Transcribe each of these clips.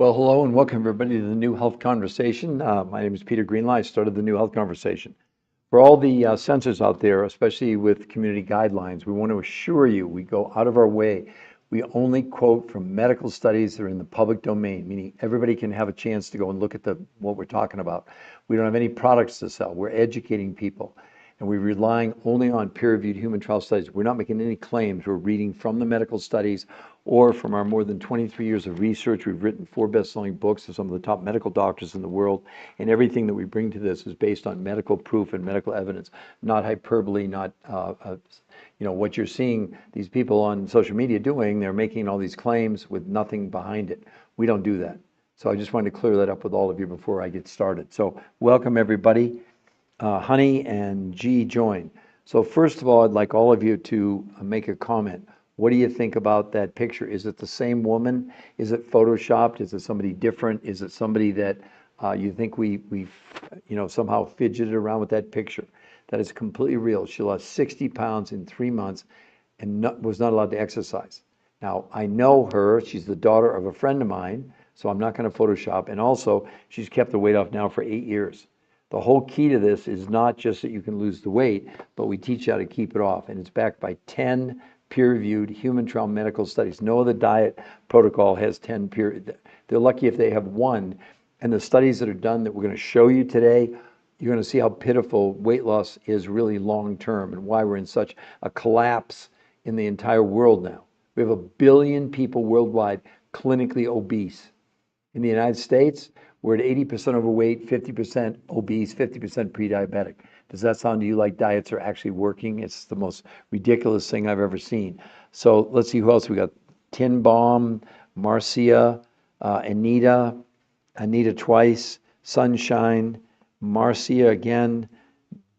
Well, hello and welcome everybody to the New Health Conversation. My name is Peter Greenlaw. I started the New Health Conversation. For all the censors out there, especially with community guidelines, we want to assure you we go out of our way. We only quote from medical studies that are in the public domain, meaning everybody can have a chance to go and look at what we're talking about. We don't have any products to sell. We're educating people. And we're relying only on peer-reviewed human trial studies. We're not making any claims. We're reading from the medical studies or from our more than 23 years of research. We've written 4 best-selling books to some of the top medical doctors in the world, and everything that we bring to this is based on medical proof and medical evidence, not hyperbole, not what you're seeing these people on social media doing. They're making all these claims with nothing behind it. We don't do that. So I just wanted to clear that up with all of you before I get started. So welcome everybody. Honey and G join. So first of all, I'd like all of you to make a comment. What do you think about that picture? Is it the same woman? Is it photoshopped? Is it somebody different? Is it somebody that you think we somehow fidgeted around with that picture? That is completely real. She lost 60 pounds in 3 months and was not allowed to exercise. Now, I know her. She's the daughter of a friend of mine, so I'm not going to Photoshop. And also, she's kept the weight off now for 8 years. The whole key to this is not just that you can lose the weight, but we teach you how to keep it off. And it's backed by 10 peer-reviewed human trial medical studies. No other diet protocol has 10 peer. They're lucky if they have one. And the studies that are done that we're going to show you today, you're going to see how pitiful weight loss is really long-term and why we're in such a collapse in the entire world now. We have 1 billion people worldwide clinically obese. In the United States, we're at 80% overweight, 50% obese, 50% pre-diabetic. Does that sound to you like diets are actually working? It's the most ridiculous thing I've ever seen. So let's see who else we got. Tin Bomb, Marcia, Anita twice, Sunshine, Marcia again,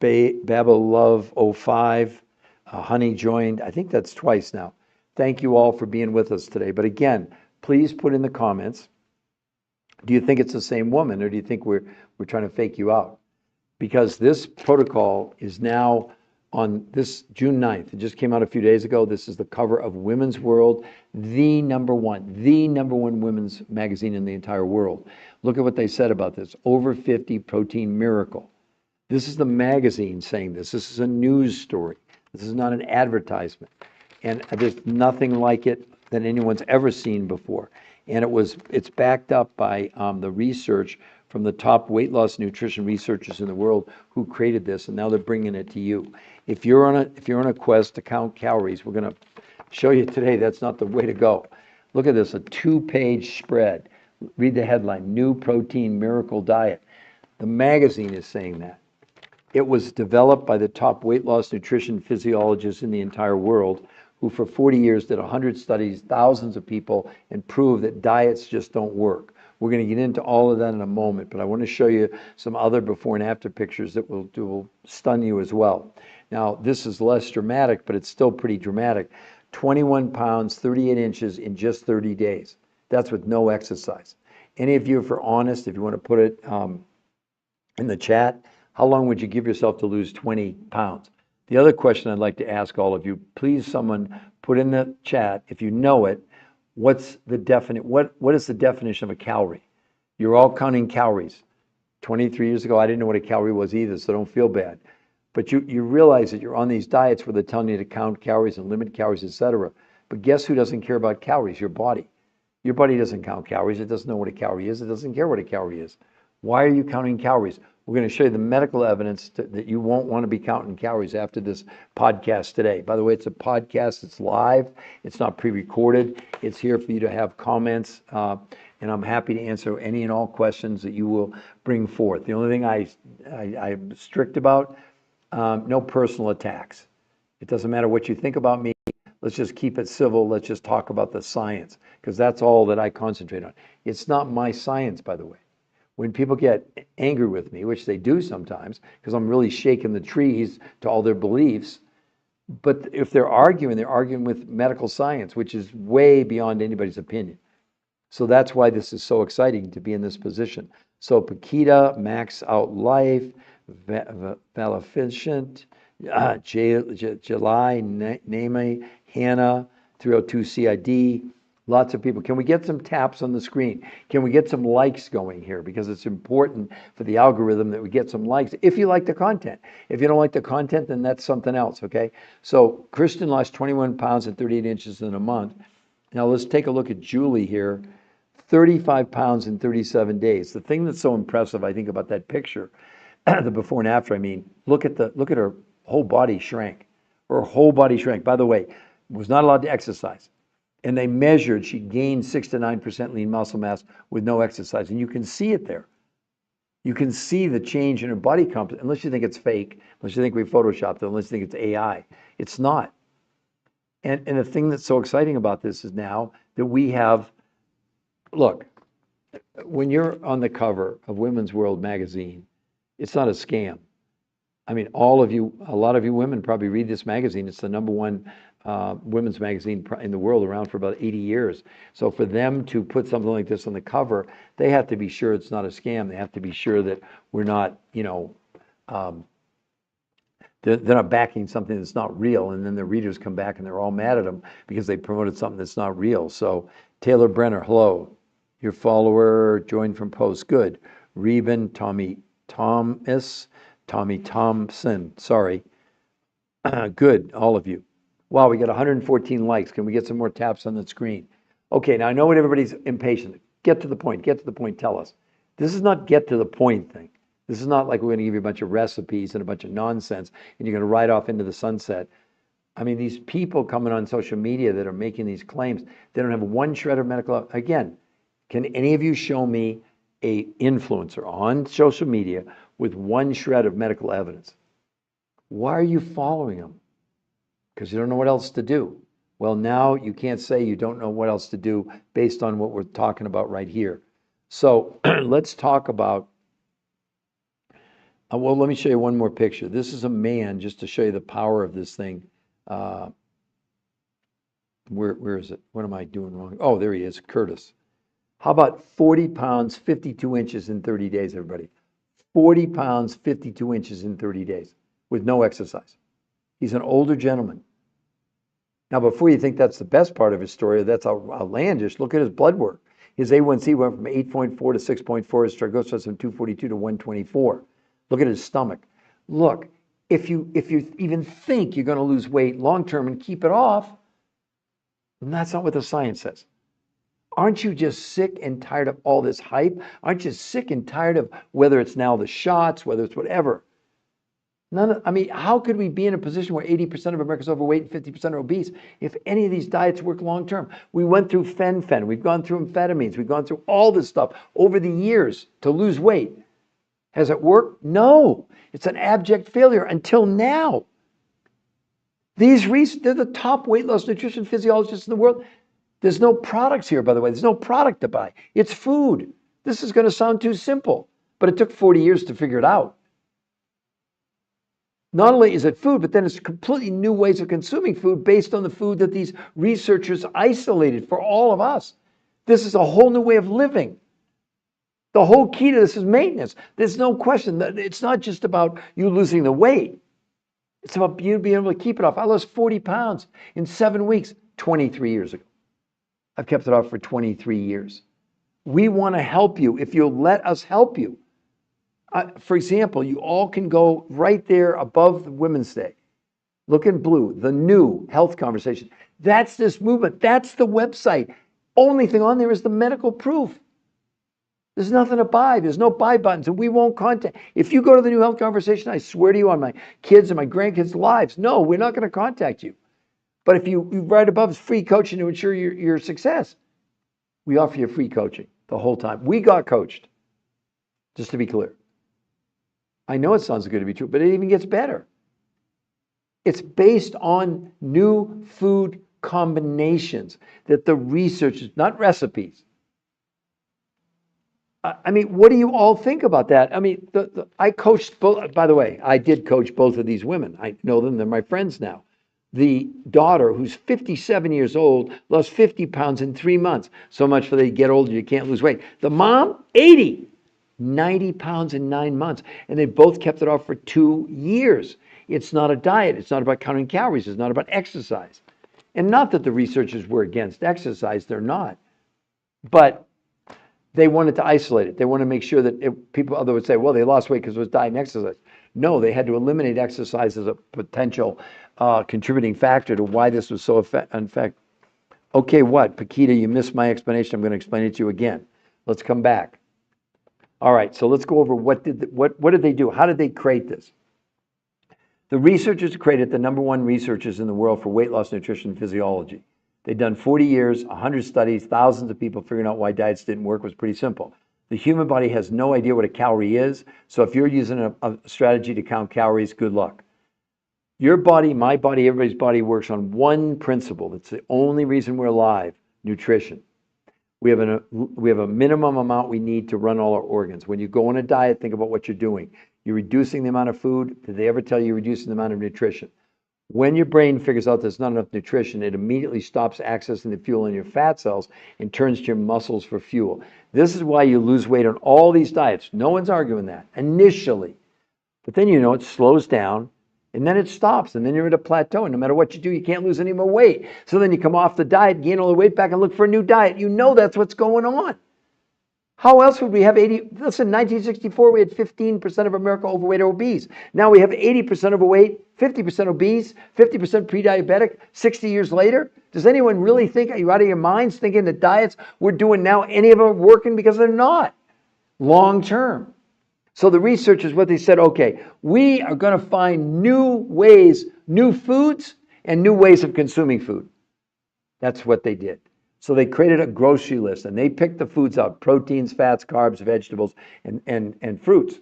Baba Love 05, Honey joined. I think that's twice now. Thank you all for being with us today. But again, please put in the comments, do you think it's the same woman, or do you think we're trying to fake you out? Because this protocol is now on this June 9th. It just came out a few days ago. This is the cover of Women's World, the number one women's magazine in the entire world. Look at what they said about this. Over 50 protein miracle. This is the magazine saying this. This is a news story. This is not an advertisement. And there's nothing like it that anyone's ever seen before. And it's backed up by the research from the top weight loss nutrition researchers in the world who created this, and now they're bringing it to you. If you're on a quest to count calories, we're going to show you today that's not the way to go. Look at this, a 2-page spread. Read the headline, New Protein Miracle Diet. The magazine is saying that. It was developed by the top weight loss nutrition physiologists in the entire world, who for 40 years did 100 studies, thousands of people, and proved that diets just don't work. We're going to get into all of that in a moment, but I want to show you some other before and after pictures that will stun you as well. Now, this is less dramatic, but it's still pretty dramatic. 21 pounds, 38 inches in just 30 days. That's with no exercise. Any of you, if you're honest, if you want to put it in the chat, how long would you give yourself to lose 20 pounds? The other question I'd like to ask all of you, please someone put in the chat, if you know it, what is the definition of a calorie? You're all counting calories. 23 years ago, I didn't know what a calorie was either, so don't feel bad. But you realize that you're on these diets where they're telling you to count calories and limit calories, etc. But guess who doesn't care about calories? Your body. Your body doesn't count calories. It doesn't know what a calorie is. It doesn't care what a calorie is. Why are you counting calories? We're going to show you the medical evidence that you won't want to be counting calories after this podcast today. By the way, it's a podcast. It's live. It's not pre-recorded. It's here for you to have comments, and I'm happy to answer any and all questions that you will bring forth. The only thing I'm strict about, no personal attacks. It doesn't matter what you think about me. Let's just keep it civil. Let's just talk about the science, because that's all that I concentrate on. It's not my science, by the way. When people get angry with me, which they do sometimes, because I'm really shaking the trees to all their beliefs, but if they're arguing with medical science, which is way beyond anybody's opinion. So that's why this is so exciting to be in this position. So Paquita, Max Out Life, Valificent, July, Name, Hannah, 302 CID, Lots of people. Can we get some taps on the screen? Can we get some likes going here? Because it's important for the algorithm that we get some likes if you like the content. If you don't like the content, then that's something else, okay? So Kristen lost 21 pounds and 38 inches in a month. Now let's take a look at Julie here. 35 pounds in 37 days. The thing that's so impressive, I think, about that picture, the before and after, I mean, look at her whole body shrank. Her whole body shrank. By the way, was not allowed to exercise. And they measured, she gained 6 to 9% lean muscle mass with no exercise. And you can see it there. You can see the change in her body composition, unless you think it's fake, unless you think we photoshopped it, unless you think it's AI. It's not. And the thing that's so exciting about this is now that we have, look, when you're on the cover of Women's World magazine, it's not a scam. I mean, a lot of you women probably read this magazine. It's the #1 women's magazine in the world, around for about 80 years. So for them to put something like this on the cover, they have to be sure it's not a scam. They have to be sure that we're not, they're not backing something that's not real. And then the readers come back and they're all mad at them because they promoted something that's not real. So Taylor Brenner, hello. Your follower joined from post. Good. Reuben, Tommy Thomas, Tommy Thompson, sorry. Good, all of you. Wow, we got 114 likes. Can we get some more taps on the screen? Okay, now I know what everybody's impatient. Get to the point, tell us. This is not get to the point thing. This is not like we're gonna give you a bunch of recipes and a bunch of nonsense and you're gonna ride off into the sunset. I mean, these people coming on social media that are making these claims, they don't have one shred of medical, again, can any of you show me a influencer on social media with one shred of medical evidence? Why are you following them? Because you don't know what else to do. Well, now you can't say you don't know what else to do based on what we're talking about right here. So let's talk about, well, let me show you one more picture. This is a man, just to show you the power of this thing. Where is it? What am I doing wrong? Oh, there he is, Curtis. How about 40 pounds, 52 inches in 30 days, everybody? 40 pounds, 52 inches in 30 days with no exercise. He's an older gentleman. Now, before you think that's the best part of his story, that's outlandish, look at his blood work. His A1C went from 8.4 to 6.4, his triglycerides from 242 to 124. Look at his stomach. Look, if you even think you're going to lose weight long term and keep it off, that's not what the science says. Aren't you just sick and tired of all this hype? Aren't you sick and tired of whether it's now the shots, whether it's whatever? I mean, how could we be in a position where 80% of Americans are overweight and 50% are obese if any of these diets work long term? We went through fen-phen, we've gone through amphetamines, we've gone through all this stuff over the years to lose weight. Has it worked? No. It's an abject failure until now. They're the top weight loss nutrition physiologists in the world. There's no products here, by the way. There's no product to buy. It's food. This is going to sound too simple, but it took 40 years to figure it out. Not only is it food, but then it's completely new ways of consuming food based on the food that these researchers isolated for all of us. This is a whole new way of living. The whole key to this is maintenance. There's no question that it's not just about you losing the weight. It's about you being able to keep it off. I lost 40 pounds in 7 weeks, 23 years ago. I've kept it off for 23 years. We want to help you if you'll let us help you. For example, you all can go right there above the Women's Day. Look in blue, the new health conversation. That's this movement. That's the website. Only thing on there is the medical proof. There's nothing to buy. There's no buy buttons, and we won't contact. If you go to the new health conversation, I swear to you on my kids and my grandkids' lives, no, we're not going to contact you. But if you right above is free coaching to ensure your success, we offer you free coaching the whole time. We got coached, just to be clear. I know it sounds good to be true, but it even gets better. It's based on new food combinations that the researchers, not recipes. I mean, what do you all think about that? I mean, I coached both, by the way, I did coach both of these women. I know them, they're my friends now. The daughter, who's 57 years old, lost 50 pounds in 3 months. So much for they get older, you can't lose weight. The mom, 80, 90 pounds in 9 months. And they both kept it off for 2 years. It's not a diet. It's not about counting calories. It's not about exercise. And not that the researchers were against exercise, they're not. But they wanted to isolate it. They want to make sure that people, others would say, well, they lost weight because it was diet and exercise. No, they had to eliminate exercise as a potential contributing factor to why this was so effective. Okay, what? Paquita, you missed my explanation. I'm going to explain it to you again. Let's come back. All right, so let's go over what did they do? How did they create this? The researchers created the #1 researchers in the world for weight loss, nutrition, and physiology. They'd done 40 years, 100 studies, thousands of people figuring out why diets didn't work. Was pretty simple. The human body has no idea what a calorie is, so if you're using a strategy to count calories, good luck. Your body, my body, everybody's body works on one principle. That's the only reason we're alive: nutrition. We have a minimum amount we need to run all our organs. When you go on a diet, think about what you're doing. You're reducing the amount of food. Did they ever tell you you're reducing the amount of nutrition? When your brain figures out there's not enough nutrition, it immediately stops accessing the fuel in your fat cells and turns to your muscles for fuel. This is why you lose weight on all these diets. No one's arguing that initially. But then it slows down, and then it stops, and then you're at a plateau, and no matter what you do, you can't lose any more weight. So then you come off the diet, gain all the weight back, and look for a new diet. You know that's what's going on. How else would we have 80? Listen, 1964, we had 15% of America overweight or obese. Now we have 80% overweight, 50% obese, 50% pre-diabetic 60 years later. Does anyone really think, are you out of your minds thinking the diets we're doing now, any of them are working? Because they're not long term. So the researchers, what they said, okay, we are going to find new ways, new foods, and new ways of consuming food. That's what they did. So they created a grocery list, and they picked the foods out: proteins, fats, carbs, vegetables, and fruits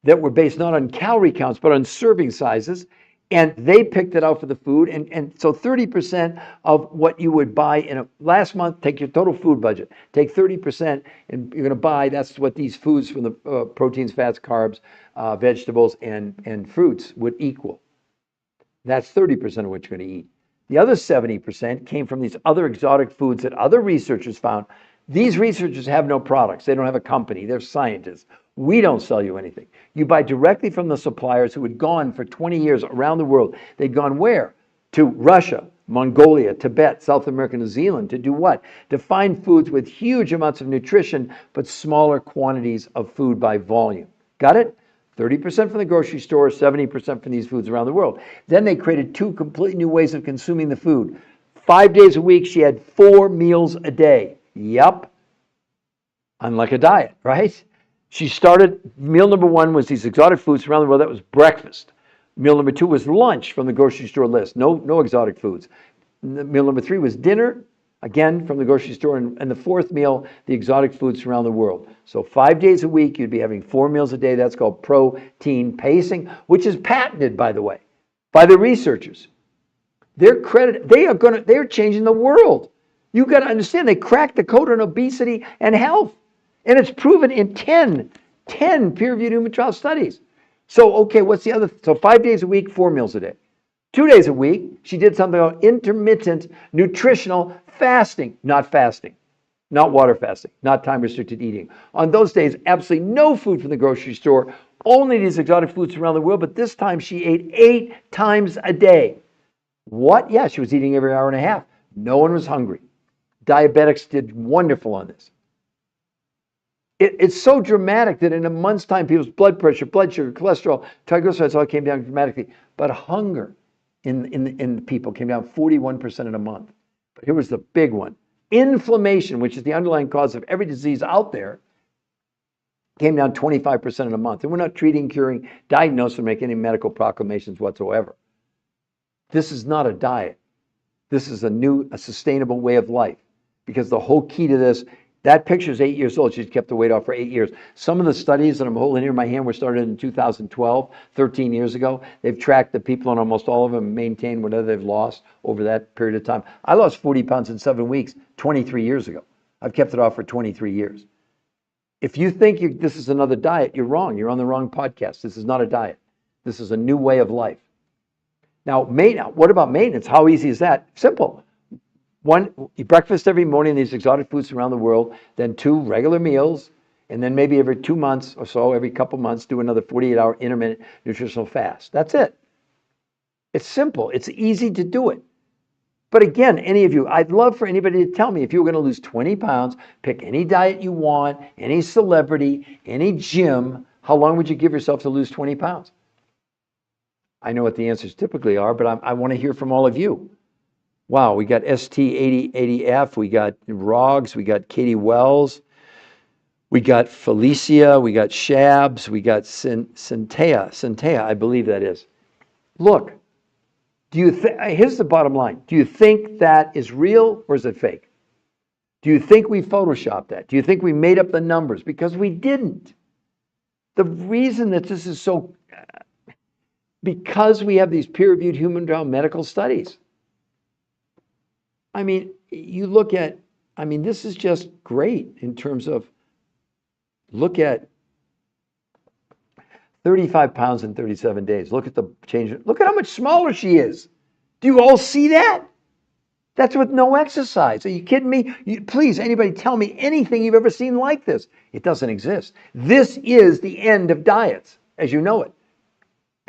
that were based not on calorie counts, but on serving sizes. And they picked it out for the food. And so 30% of what you would buy last month, take your total food budget, take 30%, and you're going to buy, that's what these foods from the proteins, fats, carbs, vegetables, and fruits would equal. That's 30% of what you're going to eat. The other 70% came from these other exotic foods that other researchers found. These researchers have no products. They don't have a company. They're scientists. We don't sell you anything. You buy directly from the suppliers who had gone for 20 years around the world. They'd gone where? To Russia, Mongolia, Tibet, South America, New Zealand. To do what? To find foods with huge amounts of nutrition, but smaller quantities of food by volume. Got it? 30% from the grocery store, 70% from these foods around the world. Then they created 2 completely new ways of consuming the food. 5 days a week, she had 4 meals a day. Yep. Unlike a diet, right? She started, meal number 1 was these exotic foods around the world. That was breakfast. Meal number 2 was lunch from the grocery store list. No exotic foods. Meal number 3 was dinner, again from the grocery store. And the 4th meal, the exotic foods around the world. So 5 days a week, you'd be having 4 meals a day. That's called protein pacing, which is patented, by the way, by the researchers. They're changing the world. You've got to understand, they cracked the code on obesity and health. And it's proven in 10 peer-reviewed human trial studies. So, okay, what's the other? So 5 days a week, 4 meals a day. 2 days a week, she did something called intermittent nutritional fasting. Not fasting, not water fasting, not time-restricted eating. On those days, absolutely no food from the grocery store, only these exotic foods around the world, but this time she ate 8 times a day. What? Yeah, she was eating every hour and a half. No one was hungry. Diabetics did wonderful on this. It's so dramatic that in a month's time, people's blood pressure, blood sugar, cholesterol, triglycerides all came down dramatically. But hunger in people came down 41% in a month. But here was the big one. Inflammation, which is the underlying cause of every disease out there, came down 25% in a month. And we're not treating, curing, diagnosing, or making any medical proclamations whatsoever. This is not a diet. This is a sustainable way of life. Because the whole key to this, that picture is 8 years old. She's kept the weight off for 8 years. Some of the studies that I'm holding here in my hand were started in 2012, 13 years ago. They've tracked the people, and almost all of them maintained whatever they've lost over that period of time. I lost 40 pounds in 7 weeks 23 years ago. I've kept it off for 23 years. If you think this is another diet, you're wrong. You're on the wrong podcast. This is not a diet. This is a new way of life. Now, what about maintenance? How easy is that? Simple. 1, breakfast every morning, these exotic foods around the world, then 2 regular meals, and then maybe every 2 months or so, every couple months, do another 48-hour intermittent nutritional fast. That's it. It's simple. It's easy to do it. But again, any of you, I'd love for anybody to tell me if you were going to lose 20 pounds, pick any diet you want, any celebrity, any gym, how long would you give yourself to lose 20 pounds? I know what the answers typically are, but I want to hear from all of you. Wow, we got ST8080F, we got Roggs, we got Katie Wells, we got Felicia, we got Shabs, we got Centea, I believe that is. Look, here's the bottom line. Do you think that is real or is it fake? Do you think we photoshopped that? Do you think we made up the numbers? Because we didn't. The reason that this is so, because we have these peer-reviewed human trial medical studies. I mean, you look at, this is just great in terms of, look at 35 pounds in 37 days. Look at the change. Look at how much smaller she is. Do you all see that? That's with no exercise. Are you kidding me? Please, anybody tell me anything you've ever seen like this. It doesn't exist. This is the end of diets, as you know it.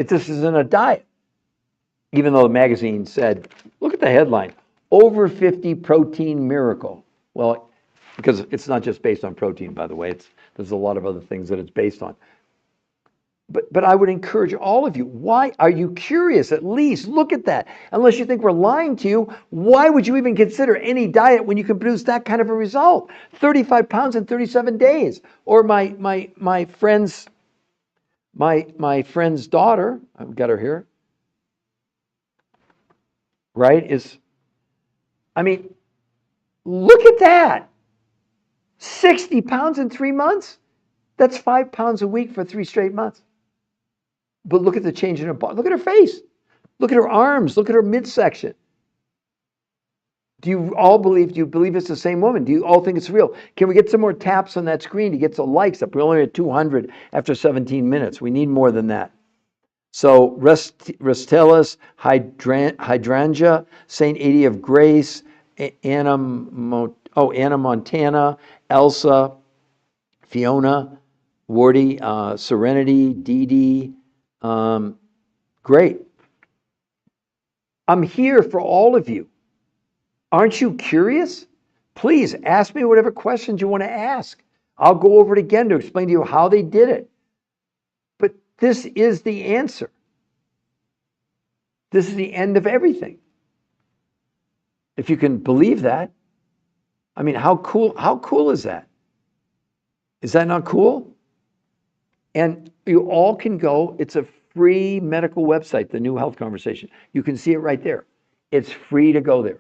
This isn't a diet. Even though the magazine said, look at the headline, over 50 protein miracle. Well, because it's not just based on protein, by the way. There's a lot of other things that it's based on. But I would encourage all of you, why are you curious? At least look at that. Unless you think we're lying to you, why would you even consider any diet when you can produce that kind of a result? 35 pounds in 37 days. Or my friend's daughter, I've got her here, right, look at that. 60 pounds in 3 months? That's 5 pounds a week for 3 straight months. But look at the change in her body. Look at her face. Look at her arms. Look at her midsection. Do you believe it's the same woman? Do you all think it's real? Can we get some more taps on that screen to get some likes up? We're only at 200 after 17 minutes. We need more than that. So Restellus, Hydrangea, Saint Adi of Grace, Anna Montana, Elsa, Fiona, Wardy, Serenity, Dee Dee. Great. I'm here for all of you. Aren't you curious? Please ask me whatever questions you want to ask. I'll go over it again to explain to you how they did it. But this is the answer. This is the end of everything. If you can believe that, how cool is that? Is that not cool? And you all can go, it's a free medical website, the New Health Conversation. You can see it right there. It's free to go there.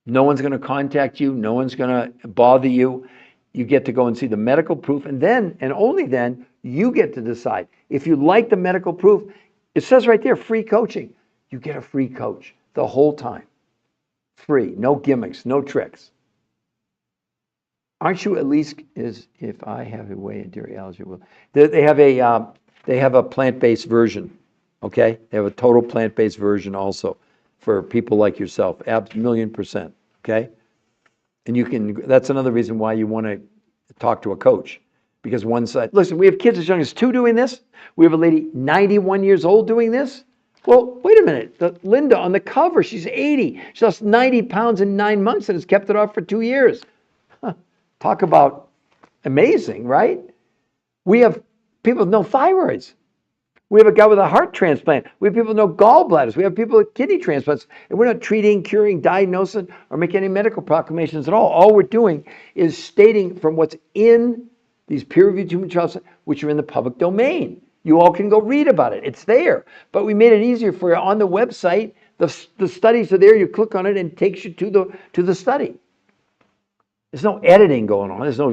No one's going to contact you. No one's going to bother you. You get to go and see the medical proof. And then, and only then, you get to decide. If you like the medical proof, it says right there, free coaching. You get a free coach the whole time. Free, no gimmicks, no tricks. Aren't you at least, if I have a whey and dairy allergy, they have a plant-based version, okay? They have a total plant-based version also for people like yourself, $1,000,000%, okay? And that's another reason why you want to talk to a coach, because one side, listen, we have kids as young as 2 doing this. We have a lady 91 years old doing this. Well, wait a minute, Linda on the cover, she's 80. She lost 90 pounds in 9 months and has kept it off for 2 years. Talk about amazing, right? We have people with no thyroids. We have a guy with a heart transplant. We have people with no gallbladders. We have people with kidney transplants. And we're not treating, curing, diagnosing, or making any medical proclamations at all. All we're doing is stating from what's in these peer-reviewed human trials, which are in the public domain. You all can go read about it. It's there. But we made it easier for you on the website. The studies are there. You click on it and it takes you to the study. There's no editing going on. There's no,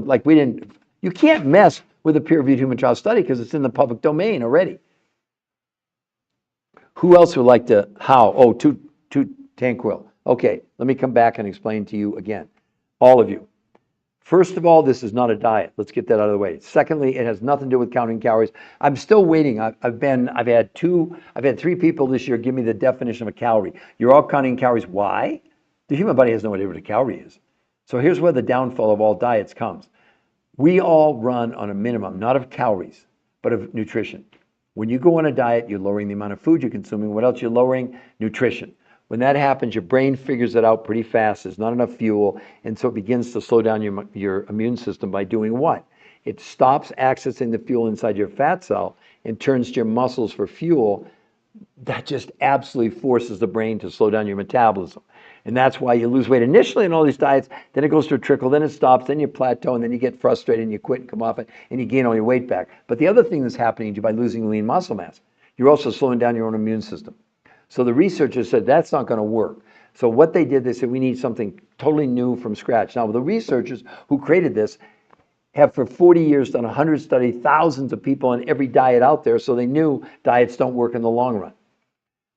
you can't mess with a peer-reviewed human trial study because it's in the public domain already. Who else would like to, how? Oh, to Tanquil. Okay, let me come back and explain to you again. All of you. First of all, this is not a diet. Let's get that out of the way. Secondly, it has nothing to do with counting calories. I'm still waiting. I've had 3 people this year give me the definition of a calorie. You're all counting calories. Why? The human body has no idea what a calorie is. So here's where the downfall of all diets comes. We all run on a minimum, not of calories, but of nutrition. When you go on a diet, you're lowering the amount of food you're consuming. What else you're lowering? Nutrition. When that happens, your brain figures it out pretty fast. There's not enough fuel, and so it begins to slow down your immune system by doing what? It stops accessing the fuel inside your fat cell and turns to your muscles for fuel. That just absolutely forces the brain to slow down your metabolism. And that's why you lose weight initially in all these diets, then it goes to a trickle, then it stops, then you plateau, and then you get frustrated and you quit and come off it, and you gain all your weight back. But the other thing that's happening to you by losing lean muscle mass, you're also slowing down your own immune system. So the researchers said that's not going to work. So what they did, they said we need something totally new from scratch. Now, the researchers who created this have for 40 years done 100 studies, thousands of people on every diet out there, so they knew diets don't work in the long run.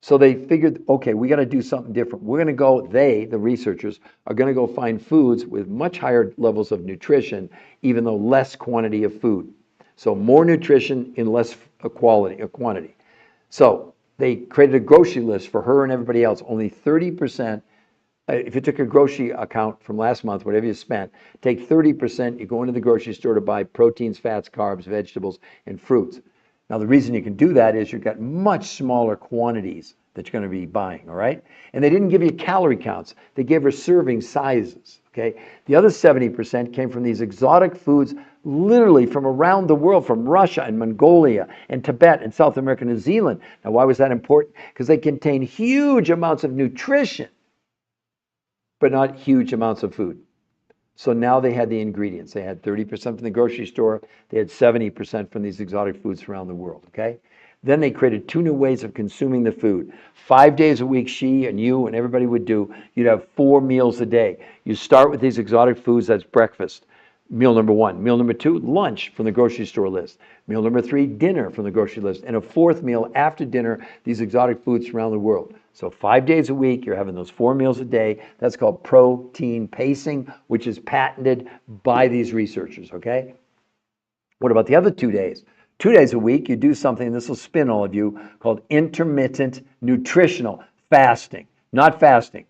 So they figured, okay, we got to do something different. We're going to go, the researchers, are going to go find foods with much higher levels of nutrition, even though less quantity of food. So more nutrition in less quantity. So they created a grocery list for her and everybody else. Only 30%, if you took a grocery account from last month, whatever you spent, take 30%, you go into the grocery store to buy proteins, fats, carbs, vegetables, and fruits. Now, the reason you can do that is you've got much smaller quantities that you're going to be buying, all right? And they didn't give you calorie counts. They gave her serving sizes, okay? The other 70% came from these exotic foods, literally from around the world, from Russia and Mongolia and Tibet and South America and New Zealand. Now, why was that important? Because they contain huge amounts of nutrition, but not huge amounts of food. So now they had the ingredients. They had 30% from the grocery store. They had 70% from these exotic foods around the world, okay? Then they created 2 new ways of consuming the food. 5 days a week, she and you and everybody would do. You'd have 4 meals a day. You start with these exotic foods, that's breakfast. Meal number 1. Meal number 2, lunch from the grocery store list. Meal number 3, dinner from the grocery list. And a 4th meal after dinner, these exotic foods from around the world. So 5 days a week, you're having those 4 meals a day. That's called protein pacing, which is patented by these researchers, okay? What about the other 2 days? 2 days a week, you do something, and this will spin all of you, called intermittent nutritional fasting. Not fasting,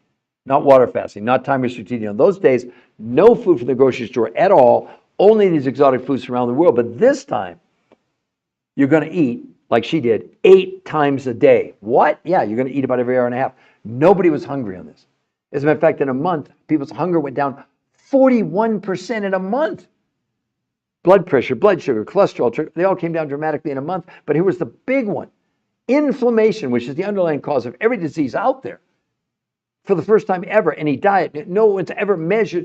not water fasting, not time restricted eating. On those days, no food from the grocery store at all, only these exotic foods from around the world. But this time, you're going to eat, like she did, 8 times a day. What? Yeah, you're going to eat about every hour and a half. Nobody was hungry on this. As a matter of fact, in a month, people's hunger went down 41% in a month. Blood pressure, blood sugar, cholesterol, they all came down dramatically in a month. But here was the big one. Inflammation, which is the underlying cause of every disease out there. For the first time ever, any diet, no one's ever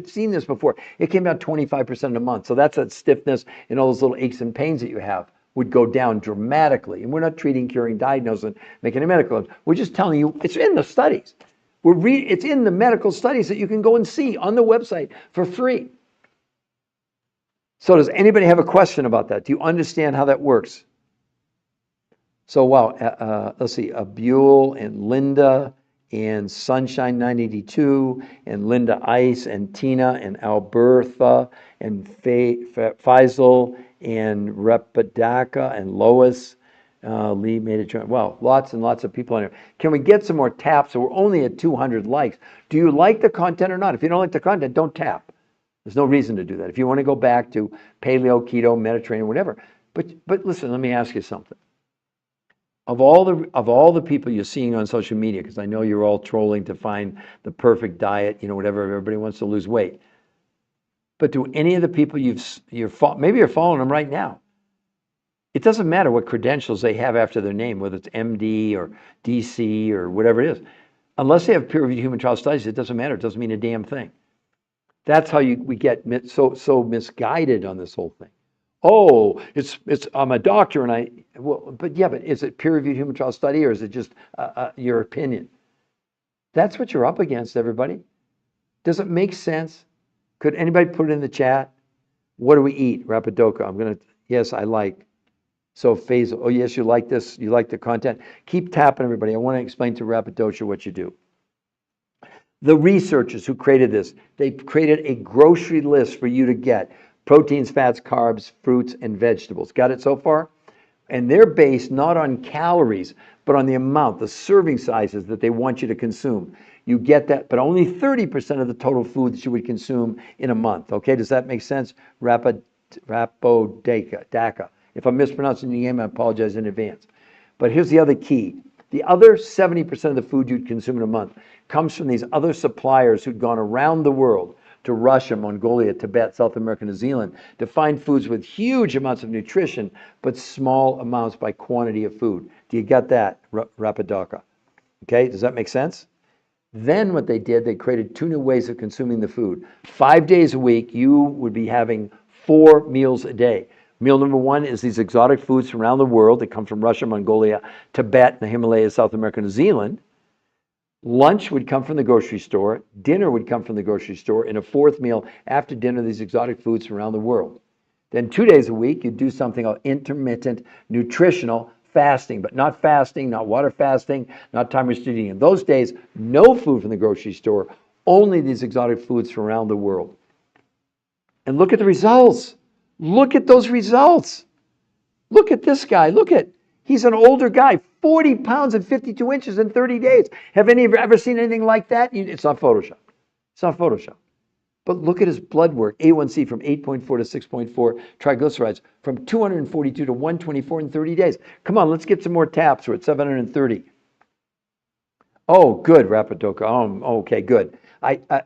seen this before. It came down 25% in a month. So that's that stiffness and all those little aches and pains that you have would go down dramatically. And we're not treating, curing, diagnosing, making a medical claim. We're just telling you it's in the studies. It's in the medical studies that you can go and see on the website for free. So does anybody have a question about that? Do you understand how that works? So wow, let's see, Abule and Linda and Sunshine 982 and Linda Ice and Tina and Albertha and Faisal and Repadaka and Lois. Lee made a joint. Well, lots and lots of people on here. Can we get some more taps? So we're only at 200 likes. Do you like the content or not? If you don't like the content, don't tap. There's no reason to do that. If you want to go back to paleo, keto, Mediterranean, whatever. But listen, let me ask you something. Of all the people you're seeing on social media, because I know you're all trolling to find the perfect diet, whatever, everybody wants to lose weight. But do any of the people maybe you're following them right now. It doesn't matter what credentials they have after their name, whether it's MD or DC or whatever it is. Unless they have peer-reviewed human trial studies, it doesn't matter. It doesn't mean a damn thing. That's how we get so misguided on this whole thing. Oh, I'm a doctor and but is it peer-reviewed human trial study or is it just your opinion? That's what you're up against, everybody. Does it make sense? Could anybody put it in the chat? What do we eat? Rapidoka. Yes, I like. So Faisal, oh yes, you like this. You like the content. Keep tapping, everybody. I want to explain to Rapidocha what you do. The researchers who created this, they created a grocery list for you to get. Proteins, fats, carbs, fruits, and vegetables. Got it so far? And they're based not on calories, but on the amount, the serving sizes that they want you to consume. You get that, but only 30% of the total food that you would consume in a month. Okay, does that make sense? Rapodaka. If I'm mispronouncing your name, I apologize in advance. But here's the other key. The other 70% of the food you'd consume in a month comes from these other suppliers who'd gone around the world to Russia, Mongolia, Tibet, South America, New Zealand to find foods with huge amounts of nutrition, but small amounts by quantity of food. Do you get that, Rapadaka? Okay, does that make sense? Then what they did, they created 2 new ways of consuming the food. 5 days a week, you would be having 4 meals a day. Meal number 1 is these exotic foods from around the world that come from Russia, Mongolia, Tibet, the Himalayas, South America, New Zealand. Lunch would come from the grocery store. Dinner would come from the grocery store. And a 4th meal after dinner, these exotic foods from around the world. Then 2 days a week, you'd do something called intermittent nutritional fasting, but not fasting, not water fasting, not time restricted eating. In those days, no food from the grocery store, only these exotic foods from around the world. And look at the results. Look at those results. Look at this guy. He's an older guy, 40 pounds and 52 inches in 30 days. Have any of you ever seen anything like that? It's not Photoshop. It's not Photoshop. But look at his blood work, A1C from 8.4 to 6.4, triglycerides from 242 to 124 in 30 days. Come on, let's get some more taps. We're at 730. Oh, good, Rapadoka. Oh, okay, good.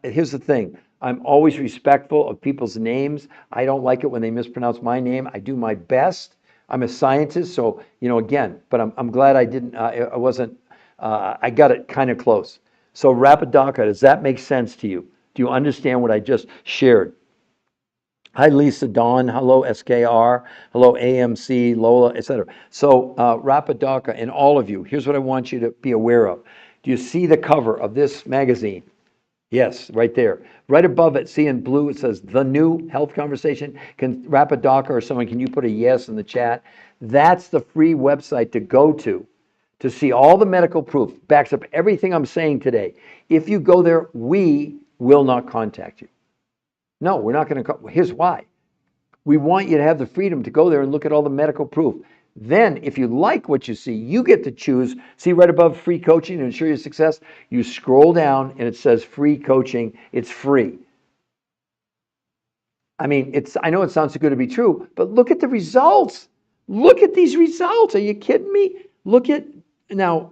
Here's the thing. I'm always respectful of people's names. I don't like it when they mispronounce my name. I do my best. I'm a scientist, so, again, but I'm glad I didn't, I wasn't, I got it kind of close. So Rapadaka, does that make sense to you? Do you understand what I just shared? Hi, Lisa, Dawn. Hello, SKR. Hello, AMC, Lola, etc. So Rapadaka and all of you, here's what I want you to be aware of. Do you see the cover of this magazine? Yes, right there. Right above it, see in blue, it says The New Health Conversation. Can Rapadaka or someone, can you put a yes in the chat? That's the free website to go to see all the medical proof, backs up everything I'm saying today. If you go there, we will not contact you. No, we're not going to. Here's why. We want you to have the freedom to go there and look at all the medical proof. Then, if you like what you see, you get to choose. See right above free coaching to ensure your success? You scroll down and it says free coaching. It's free. I mean, I know it sounds too good to be true, but look at the results. Look at these results. Are you kidding me? Now,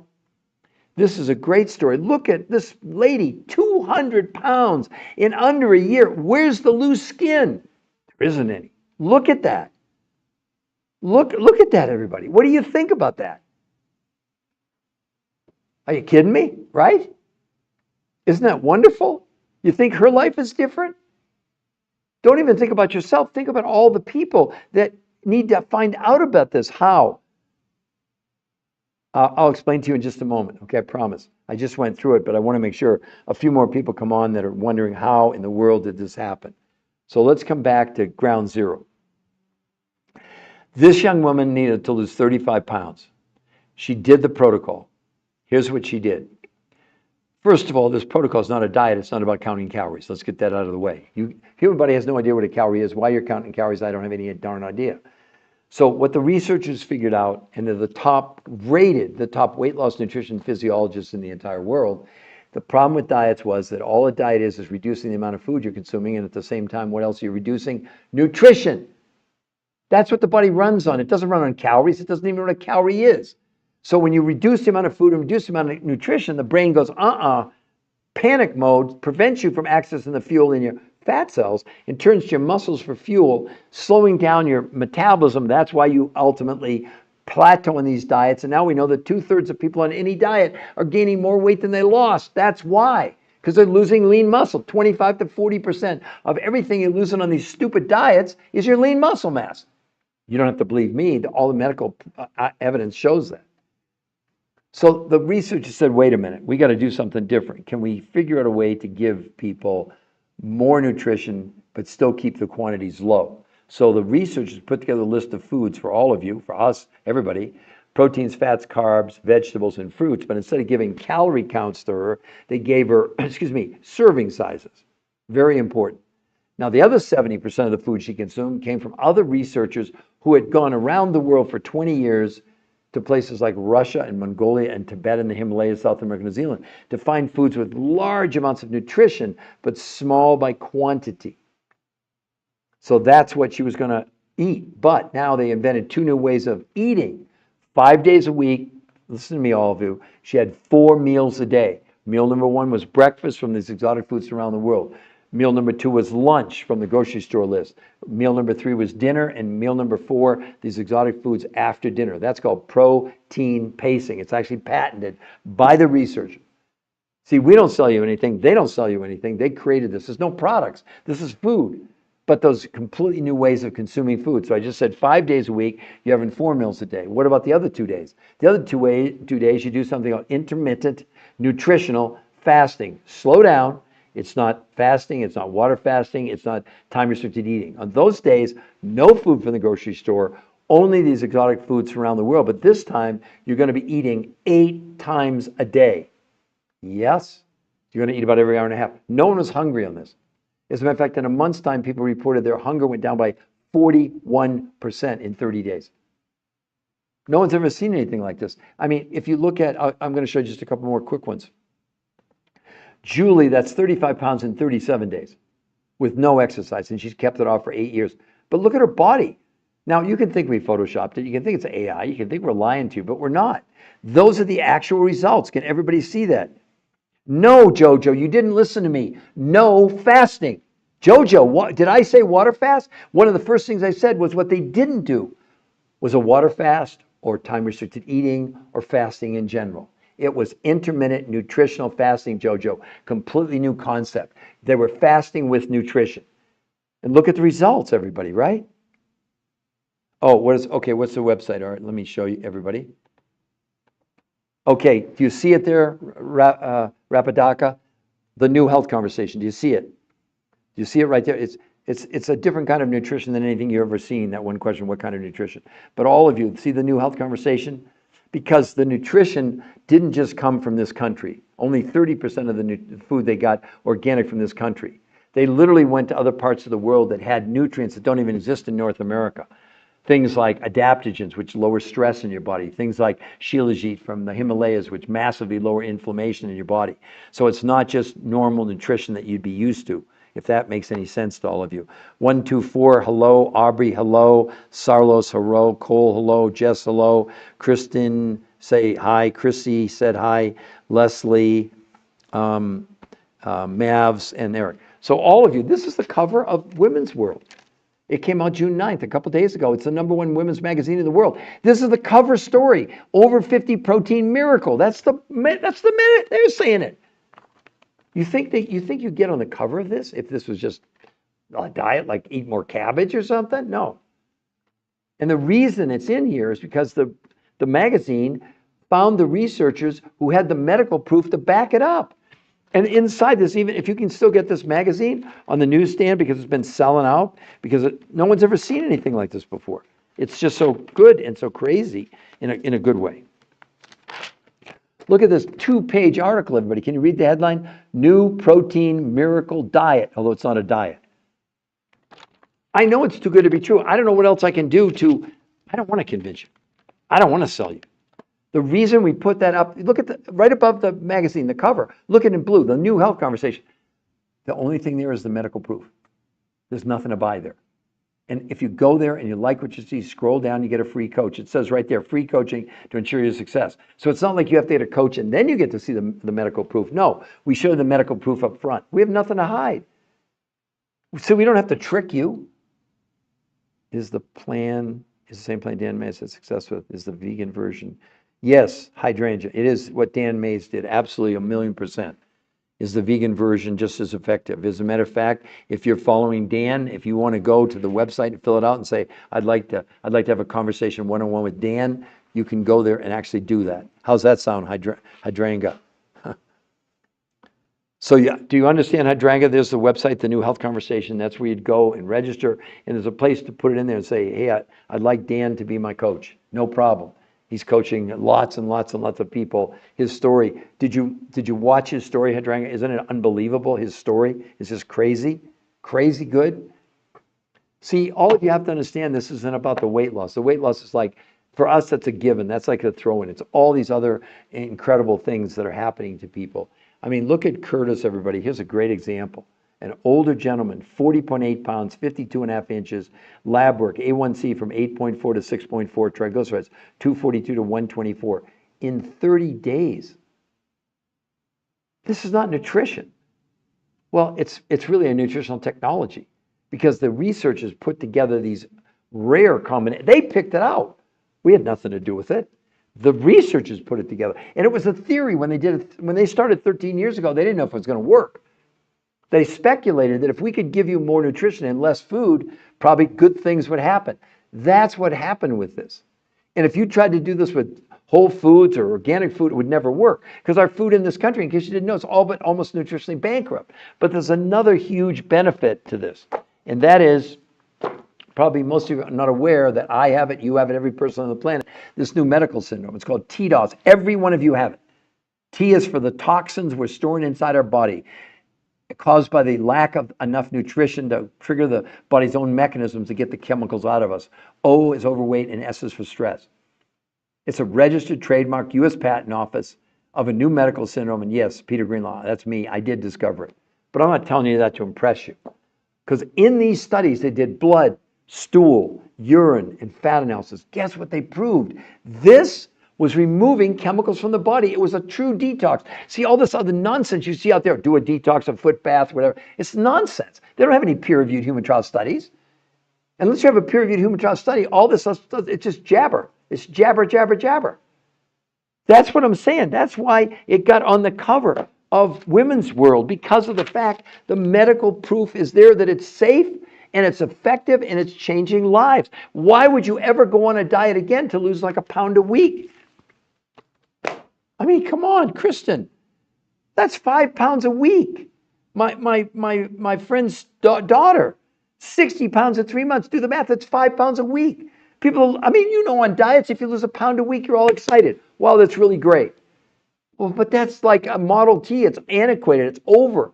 this is a great story. Look at this lady, 200 pounds in under a year. Where's the loose skin? There isn't any. Look at that. Look at that, everybody. What do you think about that? Are you kidding me? Right? Isn't that wonderful? You think her life is different? Don't even think about yourself. Think about all the people that need to find out about this. How? I'll explain to you in just a moment. Okay, I promise. I just went through it, but I want to make sure a few more people come on that are wondering how in the world did this happen. So let's come back to ground zero. This young woman needed to lose 35 pounds. She did the protocol. Here's what she did. First of all, this protocol is not a diet. It's not about counting calories. Let's get that out of the way. If everybody has no idea what a calorie is, why you're counting calories, I don't have any darn idea. So what the researchers figured out, and they're the top weight loss nutrition physiologists in the entire world, the problem with diets was that all a diet is reducing the amount of food you're consuming, and at the same time, what else are you reducing? Nutrition. That's what the body runs on. It doesn't run on calories. It doesn't even know what a calorie is. So when you reduce the amount of food and reduce the amount of nutrition, the brain goes, panic mode prevents you from accessing the fuel in your fat cells and turns to your muscles for fuel, slowing down your metabolism. That's why you ultimately plateau in these diets. And now we know that 2/3 of people on any diet are gaining more weight than they lost. That's why. Because they're losing lean muscle. 25 to 40% of everything you're losing on these stupid diets is your lean muscle mass. You don't have to believe me. All the medical evidence shows that. So the researchers said, wait a minute, we got to do something different. Can we figure out a way to give people more nutrition, but still keep the quantities low? So the researchers put together a list of foods for all of you, for us, everybody, proteins, fats, carbs, vegetables, and fruits. But instead of giving calorie counts to her, they gave her, serving sizes. Very important. Now, the other 70% of the food she consumed came from other researchers who had gone around the world for 20 years to places like Russia and Mongolia and Tibet and the Himalayas, South America, New Zealand, to find foods with large amounts of nutrition, but small by quantity. So that's what she was going to eat. But now they invented 2 new ways of eating. 5 days a week, listen to me, all of you. She had 4 meals a day. Meal number 1 was breakfast from these exotic foods around the world. Meal number 2 was lunch from the grocery store list. Meal number 3 was dinner, and meal number 4, these exotic foods after dinner. That's called protein pacing. It's actually patented by the researchers. See, we don't sell you anything. They don't sell you anything. They created this. There's no products. This is food. But those completely new ways of consuming food. So I just said 5 days a week, you're having 4 meals a day. What about the other 2 days? The other 2 days, you do something called intermittent nutritional fasting. Slow down. It's not fasting. It's not water fasting. It's not time-restricted eating. On those days, no food from the grocery store, only these exotic foods from around the world. But this time, you're going to be eating 8 times a day. Yes, you're going to eat about every hour and a half. No one was hungry on this. As a matter of fact, in a month's time, people reported their hunger went down by 41% in 30 days. No one's ever seen anything like this. I mean, if you look at, I'm going to show you just a couple more quick ones. Julie, that's 35 pounds in 37 days with no exercise, and she's kept it off for 8 years. But look at her body. Now, you can think we photoshopped it. You can think it's AI. You can think we're lying to you, but we're not. Those are the actual results. Can everybody see that? No, Jojo, you didn't listen to me. No fasting. Jojo, did I say water fast? One of the first things I said was what they didn't do was a water fast or time-restricted eating or fasting in general. It was intermittent nutritional fasting, Jojo. Completely new concept. They were fasting with nutrition. And look at the results, everybody, right? Oh, what's the website? All right, let me show you, everybody. Okay, do you see it there, Rapadaka? The new health conversation. Do you see it? Do you see it right there? It's a different kind of nutrition than anything you've ever seen. That one question, what kind of nutrition? But all of you, see the new health conversation? Because the nutrition didn't just come from this country. Only 30% of the food they got organic from this country. They literally went to other parts of the world that had nutrients that don't even exist in North America. Things like adaptogens, which lower stress in your body. Things like shilajit from the Himalayas, which massively lower inflammation in your body. So it's not just normal nutrition that you'd be used to, if that makes any sense to all of you. 124, hello. Aubrey, hello. Sarlos, hello. Cole, hello. Jess, hello. Kristen, say hi. Chrissy said hi. Leslie, Mavs, and Eric. So all of you, this is the cover of Women's World. It came out June 9th, a couple days ago. It's the #1 women's magazine in the world. This is the cover story. Over 50 protein miracle. That's the minute they're saying it. You think you get on the cover of this if this was just a diet like eat more cabbage or something? No. And the reason it's in here is because the magazine found the researchers who had the medical proof to back it up. And inside this, even if you can still get this magazine on the newsstand because it's been selling out, because no one's ever seen anything like this before. It's just so good and so crazy in a good way. Look at this 2-page article, everybody. Can you read the headline? New Protein Miracle Diet, although it's not a diet. I know it's too good to be true. I don't know what else I can do I don't want to convince you. I don't want to sell you. The reason we put that up, look at right above the magazine, the cover. Look at it in blue, the new health conversation. The only thing there is the medical proof. There's nothing to buy there. And if you go there and you like what you see, scroll down, you get a free coach. It says right there, free coaching to ensure your success. So it's not like you have to get a coach and then you get to see the medical proof. No, we show the medical proof up front. We have nothing to hide. So we don't have to trick you. Is the same plan Dan Mays had success with? Is the vegan version? Yes, hydrangea. It is what Dan Mays did. Absolutely, 1,000,000%. Is the vegan version just as effective? As a matter of fact, if you're following Dan, if you want to go to the website and fill it out and say, I'd like to have a conversation one-on-one with Dan, you can go there and actually do that. How's that sound, hydrangea? So yeah, do you understand hydrangea? There's the website, the New Health Conversation. That's where you'd go and register, and there's a place to put it in there and say, hey, I'd like Dan to be my coach. No problem. He's coaching lots and lots and lots of people. His story, did you watch his story, Hydrangea? Isn't it unbelievable? His story is just crazy, crazy good. See, all of you have to understand this isn't about the weight loss. The weight loss is like, for us, that's a given. That's like a throw-in. It's all these other incredible things that are happening to people. I mean, look at Curtis, everybody. Here's a great example. An older gentleman, 40.8 pounds, 52.5 inches, lab work, A1C from 8.4 to 6.4, triglycerides, 242 to 124. in 30 days. This is not nutrition. Well, it's really a nutritional technology because the researchers put together these rare combinations. They picked it out. We had nothing to do with it. The researchers put it together. And it was a theory when they did it, when they started 13 years ago, they didn't know if it was going to work. They speculated that if we could give you more nutrition and less food, probably good things would happen. That's what happened with this. And if you tried to do this with whole foods or organic food, it would never work. Because our food in this country, in case you didn't know, it's all but almost nutritionally bankrupt. But there's another huge benefit to this. And that is, probably most of you are not aware that I have it, you have it, every person on the planet, this new medical syndrome. It's called TDOS. Every one of you have it. T is for the toxins we're storing inside our body, caused by the lack of enough nutrition to trigger the body's own mechanisms to get the chemicals out of us. O is overweight, and S is for stress. It's a registered trademark, U.S. Patent Office, of a new medical syndrome. And yes, Peter Greenlaw, that's me. I did discover it. But I'm not telling you that to impress you. Because in these studies, they did blood, stool, urine, and fat analysis. Guess what they proved? This was removing chemicals from the body. It was a true detox. See, all this other nonsense you see out there, do a detox, a foot bath, whatever. It's nonsense. They don't have any peer-reviewed human trial studies. Unless you have a peer-reviewed human trial study, all this stuff, it's just jabber. It's jabber, jabber, jabber. That's what I'm saying. That's why it got on the cover of Women's World, because of the fact the medical proof is there that it's safe and it's effective and it's changing lives. Why would you ever go on a diet again to lose like a pound a week? I mean, come on, Kristen. That's 5 pounds a week. My friend's daughter, 60 pounds in 3 months. Do the math. That's 5 pounds a week. People, I mean, you know, on diets, if you lose a pound a week, you're all excited. Wow, that's really great. Well, but that's like a Model T. It's antiquated. It's over.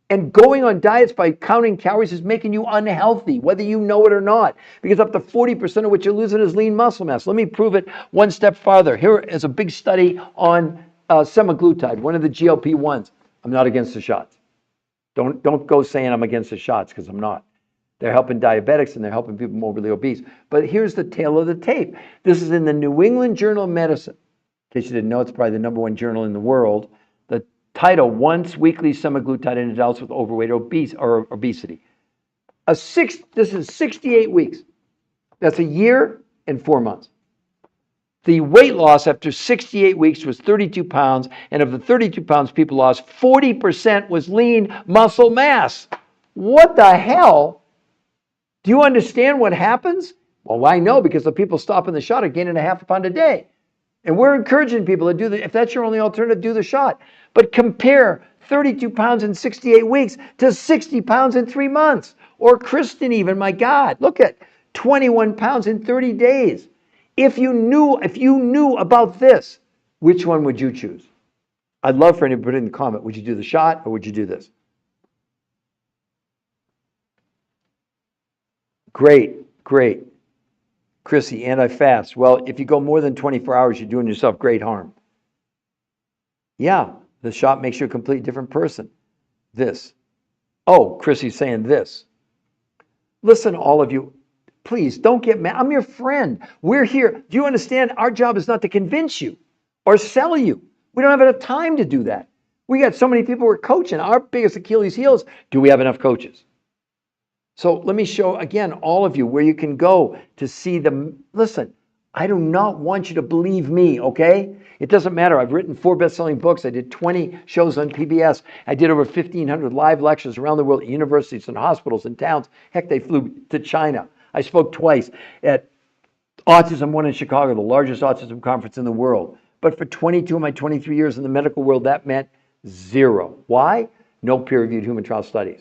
And going on diets by counting calories is making you unhealthy, whether you know it or not, because up to 40% of what you're losing is lean muscle mass. Let me prove it one step farther. Here is a big study on semaglutide, one of the GLP-1s. I'm not against the shots. Don't go saying I'm against the shots, because I'm not. They're helping diabetics and they're helping people morbidly obese. But here's the tail of the tape. This is in the New England Journal of Medicine. In case you didn't know, it's probably the #1 journal in the world. The title, Once Weekly Semaglutide in Adults with Overweight or Obesity. This is 68 weeks. That's a year and 4 months. The weight loss after 68 weeks was 32 pounds, and of the 32 pounds people lost, 40% was lean muscle mass. What the hell? Do you understand what happens? Well, I know, because the people stopping the shot are gaining a half a pound a day. And we're encouraging people to do if that's your only alternative, do the shot. But compare 32 pounds in 68 weeks to 60 pounds in 3 months. Or Kristen even, my God, look at 21 pounds in 30 days. If you knew about this, which one would you choose? I'd love for anybody to put in the comment, would you do the shot or would you do this? Great, great. Chrissy, anti-fast. Well, if you go more than 24 hours, you're doing yourself great harm. Yeah, the shot makes you a completely different person. This. Oh, Chrissy's saying this. Listen, all of you, please don't get mad. I'm your friend. We're here. Do you understand? Our job is not to convince you or sell you. We don't have enough time to do that. We got so many people we're coaching. Our biggest Achilles heel is, do we have enough coaches? So let me show, again, all of you where you can go to see them. Listen, I do not want you to believe me, okay? It doesn't matter. I've written 4 best-selling books. I did 20 shows on PBS. I did over 1,500 live lectures around the world at universities and hospitals and towns. Heck, they flew to China. I spoke twice at Autism One in Chicago, the largest autism conference in the world. But for 22 of my 23 years in the medical world, that meant 0. Why? No peer-reviewed human trial studies.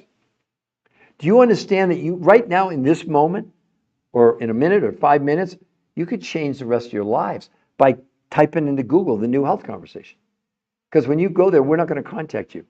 Do you understand that you, right now in this moment, or in a minute or 5 minutes, you could change the rest of your lives by typing into Google the New Health Conversation? Because when you go there, we're not going to contact you.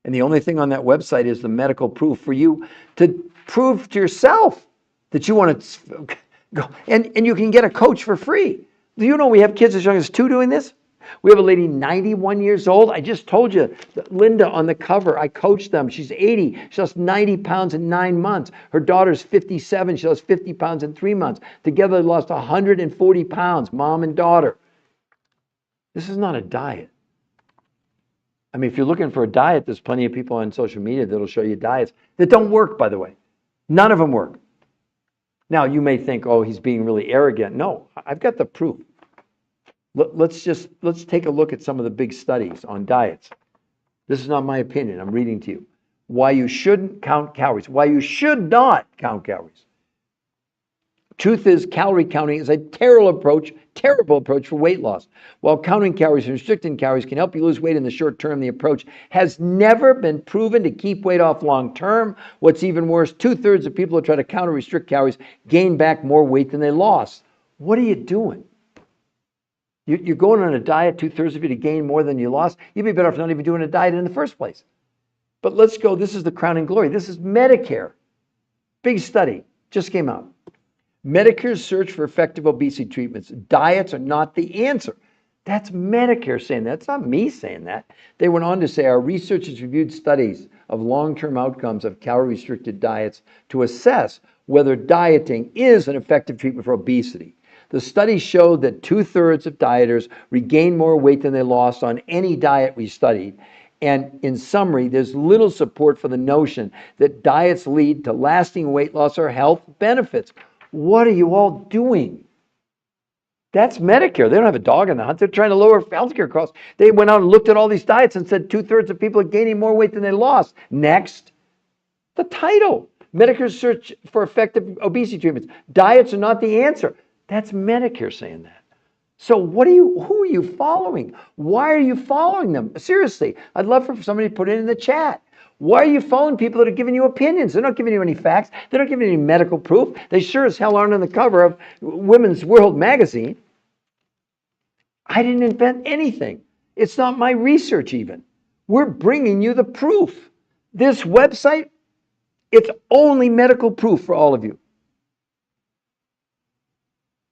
And the only thing on that website is the medical proof for you to prove to yourself that you want to go. And you can get a coach for free. Do you know we have kids as young as 2 doing this? We have a lady 91 years old. I just told you, Linda on the cover, I coached them. She's 80. She lost 90 pounds in 9 months. Her daughter's 57. She lost 50 pounds in 3 months. Together they lost 140 pounds, mom and daughter. This is not a diet. I mean, if you're looking for a diet, there's plenty of people on social media that'll show you diets that don't work, by the way. None of them work. Now, you may think, oh, he's being really arrogant. No, I've got the proof. Let's take a look at some of the big studies on diets. This is not my opinion. I'm reading to you. Why you shouldn't count calories. Why you should not count calories. Truth is, calorie counting is a terrible approach for weight loss. While counting calories and restricting calories can help you lose weight in the short term, the approach has never been proven to keep weight off long term. What's even worse, 2/3 of people who try to count or restrict calories gain back more weight than they lost. What are you doing? You're going on a diet, 2/3 of you to gain more than you lost. You'd be better off not even doing a diet in the first place. But let's go, this is the crowning glory. This is Medicare. Big study, just came out. Medicare's search for effective obesity treatments. Diets are not the answer. That's Medicare saying that. It's not me saying that. They went on to say our researchers reviewed studies of long-term outcomes of calorie-restricted diets to assess whether dieting is an effective treatment for obesity. The study showed that 2/3 of dieters regained more weight than they lost on any diet we studied. And in summary, there's little support for the notion that diets lead to lasting weight loss or health benefits. What are you all doing? That's Medicare. They don't have a dog in the hunt. They're trying to lower healthcare costs. They went out and looked at all these diets and said 2/3 of people are gaining more weight than they lost. Next, the title. Medicare's search for effective obesity treatments. Diets are not the answer. That's Medicare saying that. So who are you following? Why are you following them? Seriously, I'd love for somebody to put it in the chat. Why are you following people that are giving you opinions? They're not giving you any facts. They're not giving you any medical proof. They sure as hell aren't on the cover of Women's World magazine. I didn't invent anything. It's not my research even. We're bringing you the proof. This website, it's only medical proof for all of you.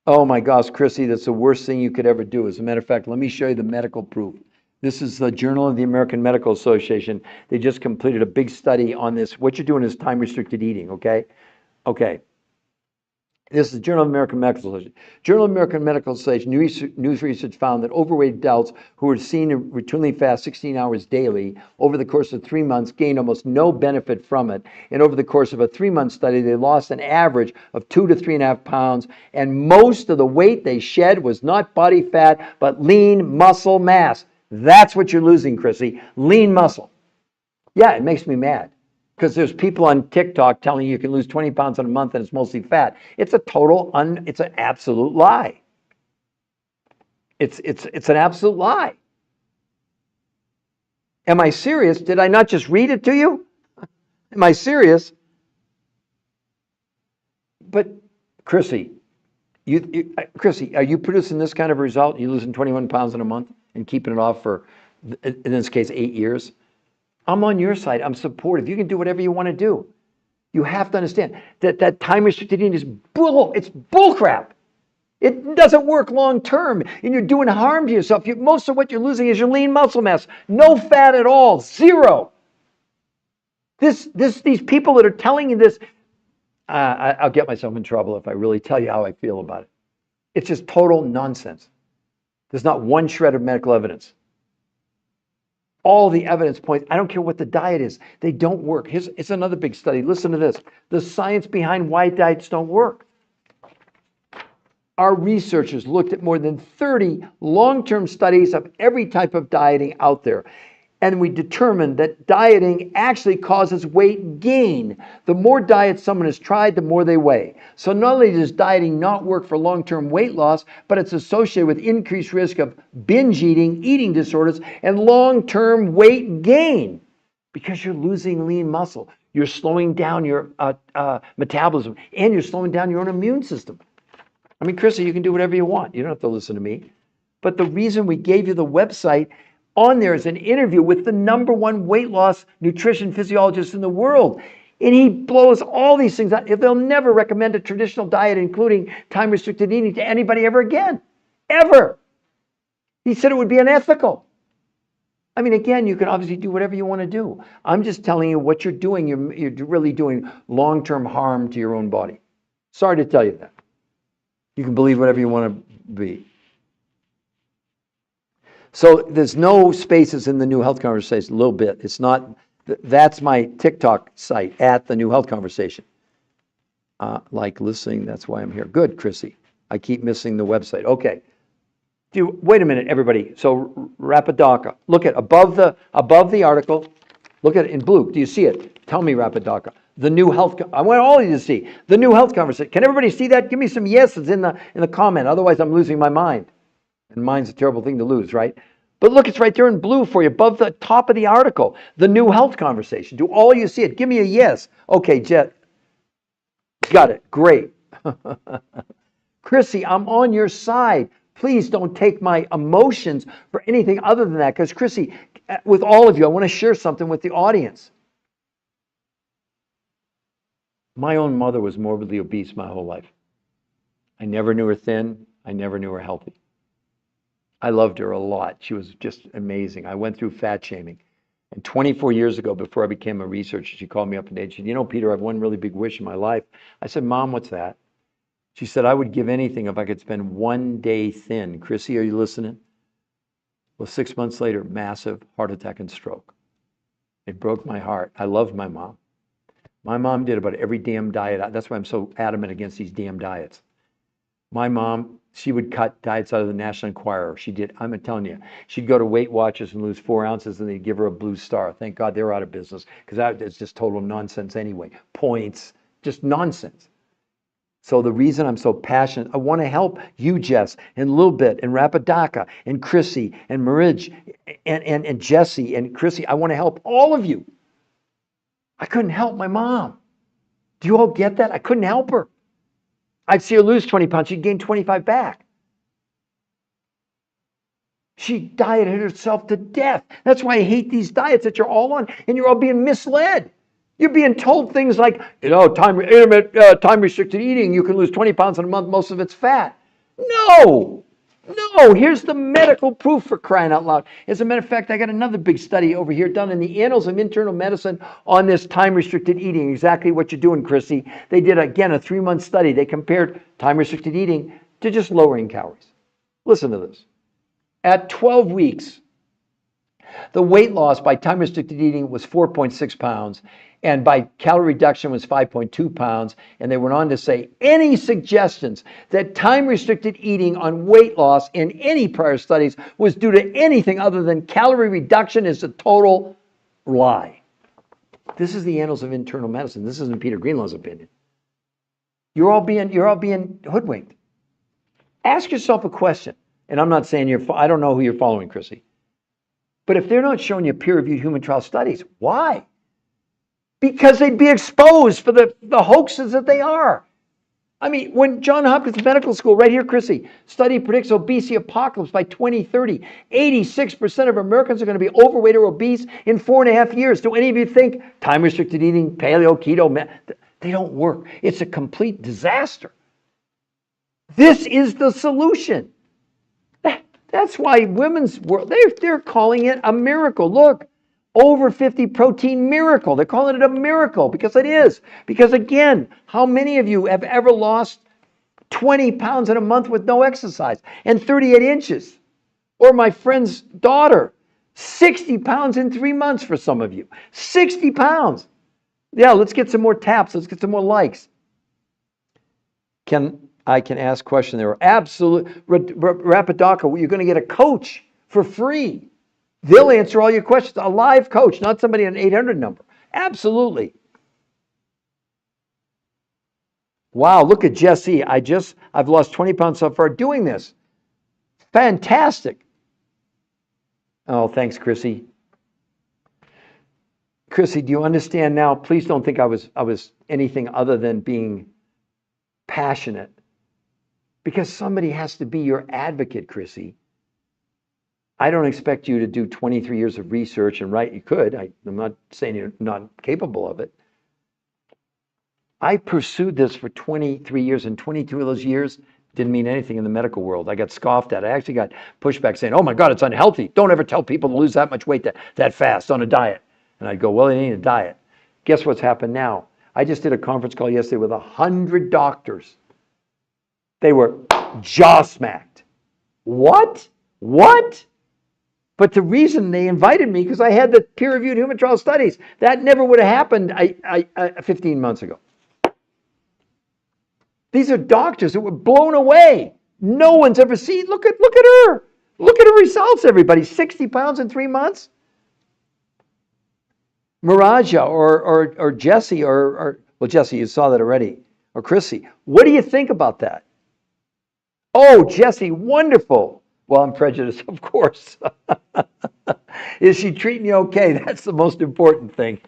Oh my gosh, Chrissy, that's the worst thing you could ever do. As a matter of fact, let me show you the medical proof. This is the Journal of the American Medical Association. They just completed a big study on this. What you're doing is time-restricted eating, okay? Okay. This is the Journal of American Medical Association. Journal of American Medical Association news research found that overweight adults who were seen to routinely fast 16 hours daily over the course of 3 months gained almost no benefit from it. And over the course of a 3-month study, they lost an average of 2 to 3.5 pounds. And most of the weight they shed was not body fat, but lean muscle mass. That's what you're losing, Chrissy. Lean muscle. Yeah, it makes me mad. Because there's people on TikTok telling you can lose 20 pounds in a month and it's mostly fat. It's a it's an absolute lie. It's an absolute lie. Am I serious? Did I not just read it to you? Am I serious? But Chrissy, Chrissy, are you producing this kind of result? You losing 21 pounds in a month and keeping it off for, in this case, 8 years? I'm on your side. I'm supportive. You can do whatever you want to do. You have to understand that time-restricted eating is bull. It's bullcrap. It doesn't work long term, and you're doing harm to yourself. Most of what you're losing is your lean muscle mass. No fat at all. Zero. These people that are telling you this, I'll get myself in trouble if I really tell you how I feel about it. It's just total nonsense. There's not one shred of medical evidence. All the evidence points, I don't care what the diet is, they don't work. It's another big study. Listen to this. The science behind why diets don't work. Our researchers looked at more than 30 long-term studies of every type of dieting out there. And we determined that dieting actually causes weight gain. The more diets someone has tried, the more they weigh. So not only does dieting not work for long-term weight loss, but it's associated with increased risk of binge eating, eating disorders, and long-term weight gain because you're losing lean muscle. You're slowing down your metabolism, and you're slowing down your own immune system. I mean, Chrissy, you can do whatever you want. You don't have to listen to me. But the reason we gave you the website on there is an interview with the #1 weight loss nutrition physiologist in the world. And he blows all these things out. They'll never recommend a traditional diet, including time-restricted eating, to anybody ever again. Ever. He said it would be unethical. I mean, again, you can obviously do whatever you want to do. I'm just telling you what you're doing. You're really doing long-term harm to your own body. Sorry to tell you that. You can believe whatever you want to be. So there's no spaces in the New Health Conversation, a little bit. It's not, that's my TikTok site, at the New Health Conversation. Like listening, that's why I'm here. Good, Chrissy. I keep missing the website. Okay. Wait a minute, everybody. So Rapidaca, look at above the article. Look at it in blue. Do you see it? Tell me, Rapidaca. The New Health. I want all of you to see the New Health Conversation. Can everybody see that? Give me some yeses in the comment. Otherwise, I'm losing my mind. And mind's a terrible thing to lose, right? But look, it's right there in blue for you, above the top of the article. The New Health Conversation. Do all you see it? Give me a yes. Okay, Jet. Got it. Great. Chrissy, I'm on your side. Please don't take my emotions for anything other than that. Because Chrissy, with all of you, I want to share something with the audience. My own mother was morbidly obese my whole life. I never knew her thin. I never knew her healthy. I loved her a lot. She was just amazing. I went through fat shaming. And 24 years ago, before I became a researcher, she called me up one day and she said, you know, Peter, I have one really big wish in my life. I said, Mom, what's that? She said, I would give anything if I could spend one day thin. Chrissy, are you listening? Well, 6 months later, massive heart attack and stroke. It broke my heart. I loved my mom. My mom did about every damn diet. That's why I'm so adamant against these damn diets. My mom, she would cut diets out of the National Enquirer. She did, I'm telling you, she'd go to Weight Watchers and lose 4 ounces and they'd give her a blue star. Thank God they're out of business because it's just total nonsense anyway. Points, just nonsense. So the reason I'm so passionate, I want to help you, Jess, and Lil Bit, and Rapidaca, and Chrissy, and Marij, and Jesse, and Chrissy. I want to help all of you. I couldn't help my mom. Do you all get that? I couldn't help her. I'd see her lose 20 pounds. She'd gain 25 back. She dieted herself to death. That's why I hate these diets that you're all on, and you're all being misled. You're being told things like, you know, time-restricted eating, you can lose 20 pounds in a month, most of it's fat. No, here's the medical proof, for crying out loud. As a matter of fact, I got another big study over here done in the Annals of Internal Medicine on this time-restricted eating, exactly what you're doing, Chrissy. They did, again, a 3-month study. They compared time-restricted eating to just lowering calories. Listen to this. At 12 weeks, the weight loss by time-restricted eating was 4.6 pounds, and by calorie reduction was 5.2 pounds. And they went on to say, any suggestions that time-restricted eating on weight loss in any prior studies was due to anything other than calorie reduction is a total lie. This is the Annals of Internal Medicine. This isn't Peter Greenlaw's opinion. You're all being hoodwinked. Ask yourself a question. And I'm not saying I don't know who you're following, Chrissy. But if they're not showing you peer-reviewed human trial studies, why? Because they'd be exposed for the hoaxes that they are. I mean, when Johns Hopkins Medical School, right here, Chrissy, study predicts obesity apocalypse by 2030. 86% of Americans are going to be overweight or obese in 4.5 years. Do any of you think time-restricted eating, paleo, keto, they don't work? It's a complete disaster. This is the solution. That's why Women's World, they're calling it a miracle. Look, over 50 protein miracle. They're calling it a miracle because it is. Because again, how many of you have ever lost 20 pounds in a month with no exercise and 38 inches? Or my friend's daughter, 60 pounds in 3 months for some of you. 60 pounds. Yeah, let's get some more taps. Let's get some more likes. I can ask questions. There are absolute Rapidaca. You're going to get a coach for free. They'll answer all your questions. A live coach, not somebody on an 800 number. Absolutely. Wow, look at Jesse. I've lost 20 pounds so far doing this. Fantastic. Oh, thanks, Chrissy. Chrissy, do you understand now? Please don't think I was anything other than being passionate. Because somebody has to be your advocate, Chrissy. I don't expect you to do 23 years of research and write. You could. I'm not saying you're not capable of it. I pursued this for 23 years, and 22 of those years didn't mean anything in the medical world. I got scoffed at. I actually got pushback saying, oh my God, it's unhealthy. Don't ever tell people to lose that much weight that fast on a diet. And I'd go, well, it ain't a diet. Guess what's happened now? I just did a conference call yesterday with 100 doctors. They were jaw smacked. What? But the reason they invited me, because I had the peer-reviewed human trial studies. That never would have happened 15 months ago. These are doctors that were blown away. No one's ever seen. Look at her. Look at her results, everybody. 60 pounds in 3 months. Miraja or Jesse or well, Jesse, you saw that already. Or Chrissy. What do you think about that? Oh, Jesse, wonderful. Well, I'm prejudiced, of course. Is she treating you okay? That's the most important thing.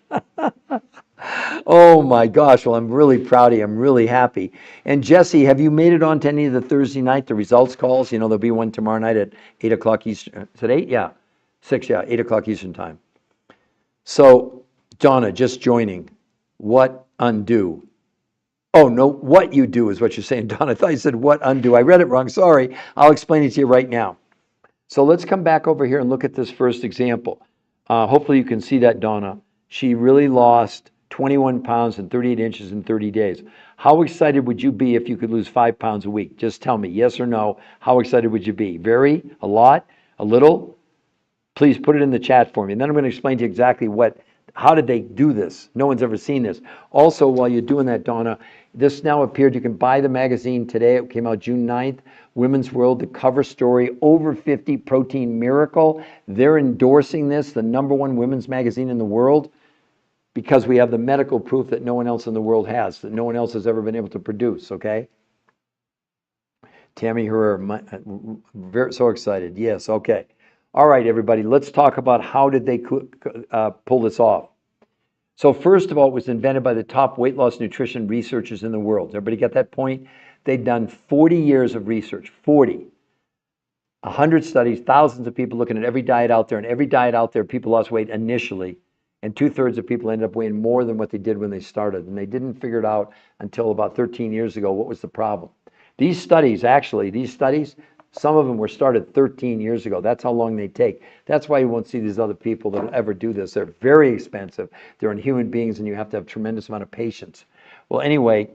Oh my gosh. Well, I'm really proud of you. I'm really happy. And Jesse, have you made it on to any of the Thursday night, the results calls? You know, there'll be one tomorrow night at 8 o'clock Eastern. Is it 8? Yeah. 6, yeah. 8 o'clock Eastern time. So, Donna, just joining. What undo? Oh, no, what you do is what you're saying, Donna. I thought you said what undo. I read it wrong. Sorry. I'll explain it to you right now. So let's come back over here and look at this first example. Hopefully you can see that, Donna. She really lost 21 pounds and 38 inches in 30 days. How excited would you be if you could lose 5 pounds a week? Just tell me, yes or no. How excited would you be? Very? A lot? A little? Please put it in the chat for me. And then I'm going to explain to you exactly how did they do this? No one's ever seen this. Also, while you're doing that, Donna, this now appeared. You can buy the magazine today. It came out June 9th. Women's World, the cover story, over 50 protein miracle. They're endorsing this, the #1 women's magazine in the world, because we have the medical proof that no one else in the world has, that no one else has ever been able to produce, okay? Tammy Herrera, so excited. Yes, okay. All right, everybody, let's talk about how did they pull this off. So first of all, it was invented by the top weight loss nutrition researchers in the world. Everybody get that point? They'd done 40 years of research, 40. 100 studies, thousands of people looking at every diet out there, and every diet out there, people lost weight initially, and 2/3 of people ended up weighing more than what they did when they started, and they didn't figure it out until about 13 years ago what was the problem. These studies, some of them were started 13 years ago. That's how long they take. That's why you won't see these other people that will ever do this. They're very expensive. They're in human beings, and you have to have a tremendous amount of patience. Well, anyway,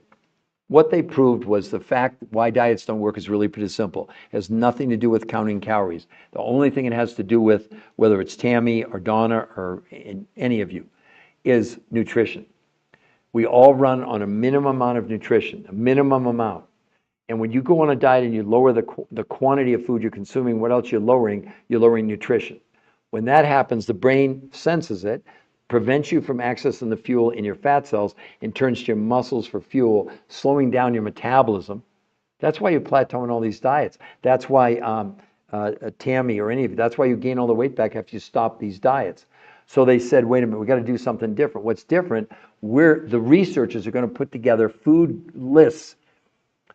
what they proved was the fact why diets don't work is really pretty simple. It has nothing to do with counting calories. The only thing it has to do with, whether it's Tammy or Donna or any of you, is nutrition. We all run on a minimum amount of nutrition, a minimum amount. And when you go on a diet and you lower the quantity of food you're consuming, what else you're lowering? You're lowering nutrition. When that happens, the brain senses it, prevents you from accessing the fuel in your fat cells, and turns to your muscles for fuel, slowing down your metabolism. That's why you plateau in all these diets. That's why Tammy or any of you, that's why you gain all the weight back after you stop these diets. So they said, wait a minute, we got to do something different. What's different? The researchers are going to put together food lists.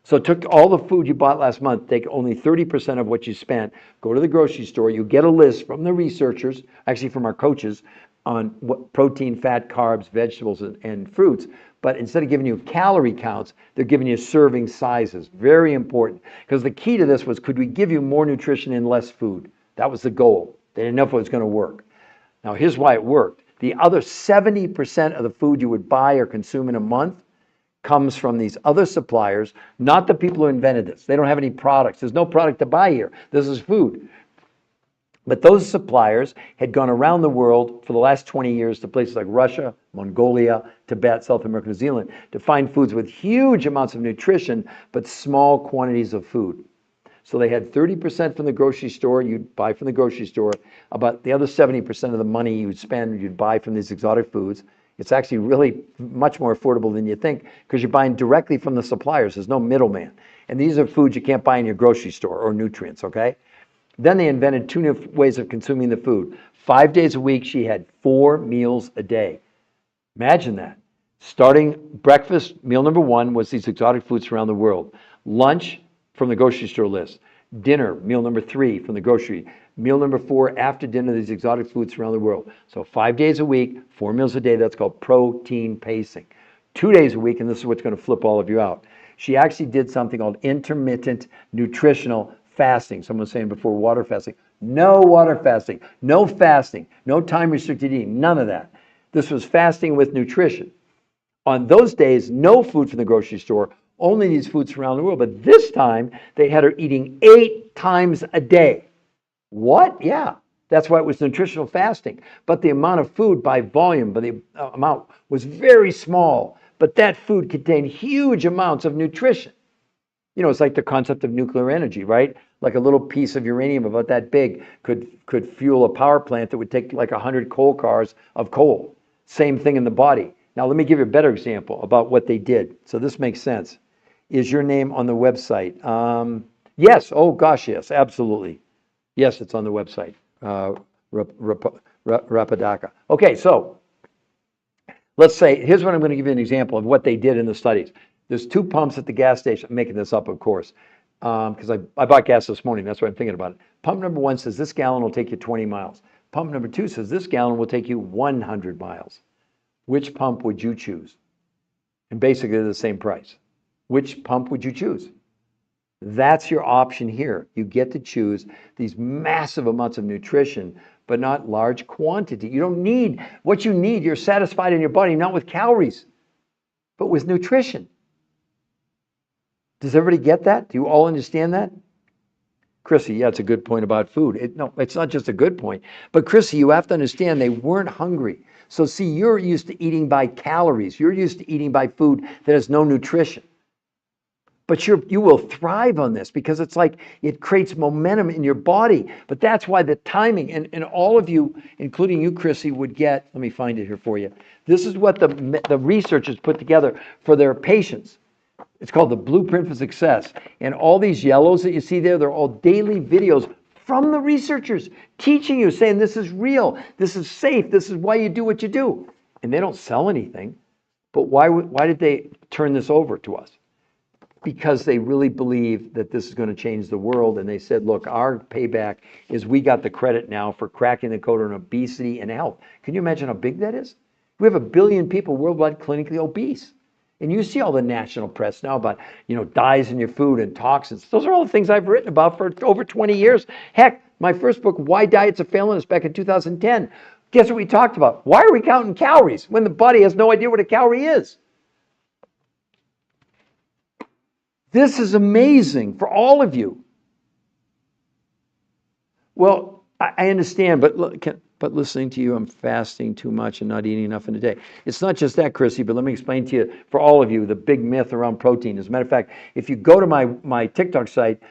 So took all the food you bought last month, take only 30% of what you spent, go to the grocery store, you get a list from the researchers, actually from our coaches, on what protein, fat, carbs, vegetables, and fruits. But instead of giving you calorie counts, they're giving you serving sizes. Very important. Because the key to this was, could we give you more nutrition in less food? That was the goal. They didn't know if it was going to work. Now, here's why it worked. The other 70% of the food you would buy or consume in a month comes from these other suppliers, not the people who invented this. They don't have any products. There's no product to buy here. This is food. But those suppliers had gone around the world for the last 20 years to places like Russia, Mongolia, Tibet, South America, New Zealand, to find foods with huge amounts of nutrition, but small quantities of food. So they had 30% from the grocery store, you'd buy from the grocery store, about the other 70% of the money you'd spend, you'd buy from these exotic foods. It's actually really much more affordable than you think because you're buying directly from the suppliers. There's no middleman. And these are foods you can't buy in your grocery store, or nutrients, okay? Then they invented 2 new ways of consuming the food. 5 days a week, she had 4 meals a day. Imagine that. Starting breakfast, meal number 1 was these exotic foods around the world. Lunch from the grocery store list. Dinner, meal number 3 from the grocery. Meal number 4 after dinner, these exotic foods around the world. So 5 days a week, 4 meals a day. That's called protein pacing. 2 days a week, and this is what's going to flip all of you out. She actually did something called intermittent nutritional fasting. Someone was saying before, water fasting. No water fasting, no fasting, no time restricted eating, none of that. This was fasting with nutrition. On those days, no food from the grocery store, only these foods from around the world. But this time, they had her eating 8 times a day. What? Yeah. That's why it was nutritional fasting. But the amount of food by volume, but the amount was very small. But that food contained huge amounts of nutrition. You know, it's like the concept of nuclear energy, right? Like a little piece of uranium about that big could fuel a power plant that would take like 100 coal cars of coal. Same thing in the body. Now, let me give you a better example about what they did. So this makes sense. Is your name on the website? Yes. Oh, gosh, yes, absolutely. Yes, it's on the website. Rapadaka. Okay, so let's say, here's what I'm going to give you an example of what they did in the studies. There's 2 pumps at the gas station. I'm making this up, of course, because I bought gas this morning. That's why I'm thinking about it. Pump number 1 says this gallon will take you 20 miles. Pump number 2 says this gallon will take you 100 miles. Which pump would you choose? And basically, they're the same price. Which pump would you choose? That's your option here. You get to choose these massive amounts of nutrition, but not large quantity. You don't need what you need. You're satisfied in your body, not with calories, but with nutrition. Does everybody get that? Do you all understand that? Chrissy, yeah, it's a good point about food. No, it's not just a good point. But Chrissy, you have to understand they weren't hungry. So see, you're used to eating by calories. You're used to eating by food that has no nutrition. But you will thrive on this because it's like it creates momentum in your body. But that's why the timing, and all of you, including you, Chrissy, would get, let me find it here for you. This is what the researchers put together for their patients. It's called the Blueprint for Success. And all these yellows that you see there, they're all daily videos from the researchers teaching you, saying this is real, this is safe, this is why you do what you do. And they don't sell anything. But why did they turn this over to us? Because they really believe that this is going to change the world. And they said, look, our payback is we got the credit now for cracking the code on obesity and health. Can you imagine how big that is? We have 1 billion people worldwide clinically obese. And you see all the national press now about, dyes in your food and toxins. Those are all the things I've written about for over 20 years. Heck, my first book, Why Diets Are Failing Us, back in 2010. Guess what we talked about? Why are we counting calories when the body has no idea what a calorie is? This is amazing for all of you. Well, I understand, but listening to you, I'm fasting too much and not eating enough in a day. It's not just that, Chrissy, but let me explain to you, for all of you, the big myth around protein. As a matter of fact, if you go to my TikTok site,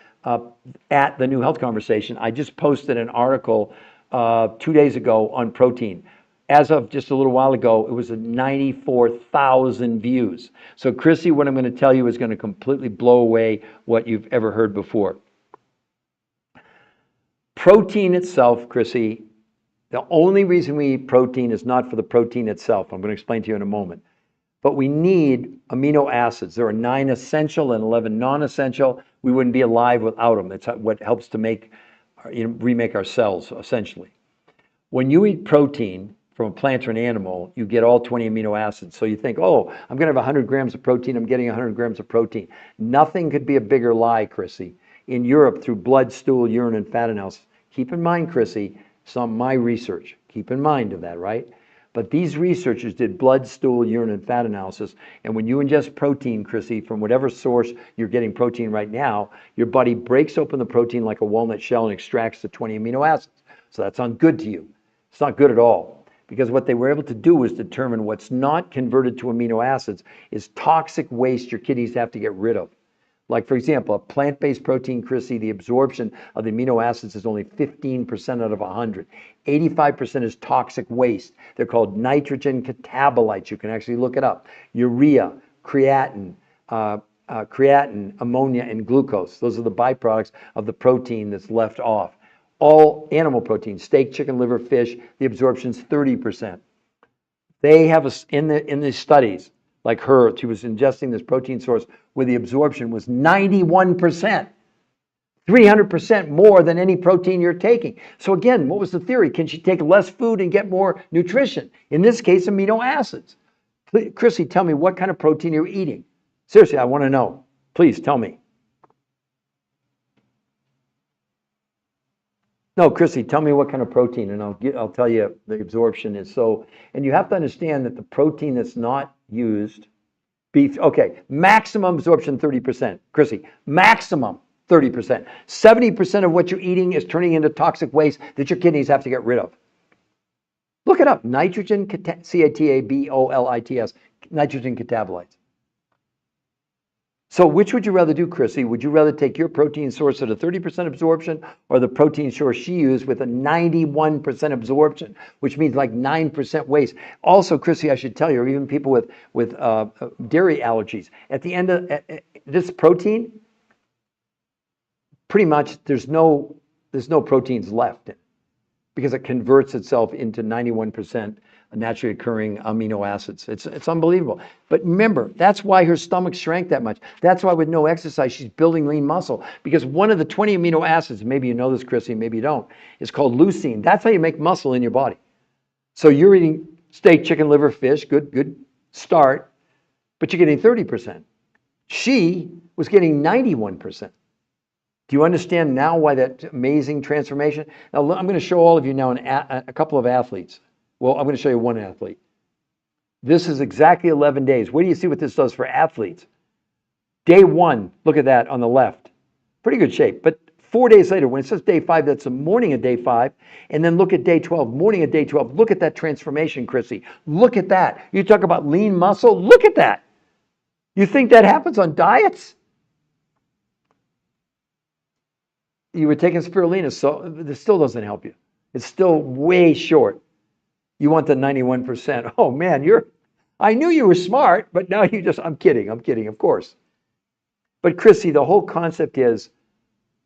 at the New Health Conversation, I just posted an article 2 days ago on protein. As of just a little while ago, it was at 94,000 views. So Chrissy, what I'm going to tell you is going to completely blow away what you've ever heard before. Protein itself, Chrissy, the only reason we eat protein is not for the protein itself. I'm going to explain to you in a moment. But we need amino acids. There are 9 essential and 11 non-essential. We wouldn't be alive without them. It's what helps to remake our cells, essentially. When you eat protein from a plant or an animal, you get all 20 amino acids. So you think, oh, I'm going to have 100 grams of protein. I'm getting 100 grams of protein. Nothing could be a bigger lie, Chrissy. In Europe, through blood, stool, urine, and fat analysis. Keep in mind, Chrissy, some of my research. Keep in mind of that, right? But these researchers did blood, stool, urine, and fat analysis. And when you ingest protein, Chrissy, from whatever source you're getting protein right now, your body breaks open the protein like a walnut shell and extracts the 20 amino acids. So that sounds good to you. It's not good at all. Because what they were able to do was determine what's not converted to amino acids is toxic waste your kidneys have to get rid of. Like, for example, a plant-based protein, Chrissy, the absorption of the amino acids is only 15% out of 100. 85% is toxic waste. They're called nitrogen catabolites. You can actually look it up. Urea, creatine, ammonia, and glucose. Those are the byproducts of the protein that's left off. All animal protein, steak, chicken, liver, fish, the absorption's 30%. They have in these studies, like her, she was ingesting this protein source where the absorption was 91%, 300% more than any protein you're taking. So again, what was the theory? Can she take less food and get more nutrition? In this case, amino acids. Chrissy, tell me what kind of protein you're eating. Seriously, I want to know. Please tell me. No, Chrissy, tell me what kind of protein, and I'll tell you the absorption is so. And you have to understand that the protein that's not used, beef. Okay, maximum absorption 30%. Chrissy, maximum. 30%. 70% of what you're eating is turning into toxic waste that your kidneys have to get rid of. Look it up. Nitrogen, C-A-T-A-B-O-L-I-T-S, nitrogen catabolites. So which would you rather do, Chrissy? Would you rather take your protein source at a 30% absorption or the protein source she used with a 91% absorption, which means like 9% waste? Also, Chrissy, I should tell you, or even people with dairy allergies, at the end of this protein, pretty much there's no proteins left because it converts itself into 91% naturally occurring amino acids. It's unbelievable. But remember, that's why her stomach shrank that much. That's why with no exercise, she's building lean muscle, because one of the 20 amino acids, maybe you know this, Chrissy, maybe you don't, is called leucine. That's how you make muscle in your body. So you're eating steak, chicken, liver, fish, good start, but you're getting 30%. She was getting 91%. Do you understand now why that amazing transformation? Now, I'm going to show all of you now a couple of athletes. Well, I'm going to show you one athlete. This is exactly 11 days. Wait do you see what this does for athletes. Day 1, look at that on the left. Pretty good shape. But 4 days later, when it says day 5, that's the morning of day 5. And then look at day 12, morning of day 12. Look at that transformation, Chrissy. Look at that. You talk about lean muscle. Look at that. You think that happens on diets? You were taking spirulina, so this still doesn't help you. It's still way short. You want the 91%. Oh man, I knew you were smart, but now I'm kidding, of course. But Chrissy, the whole concept is,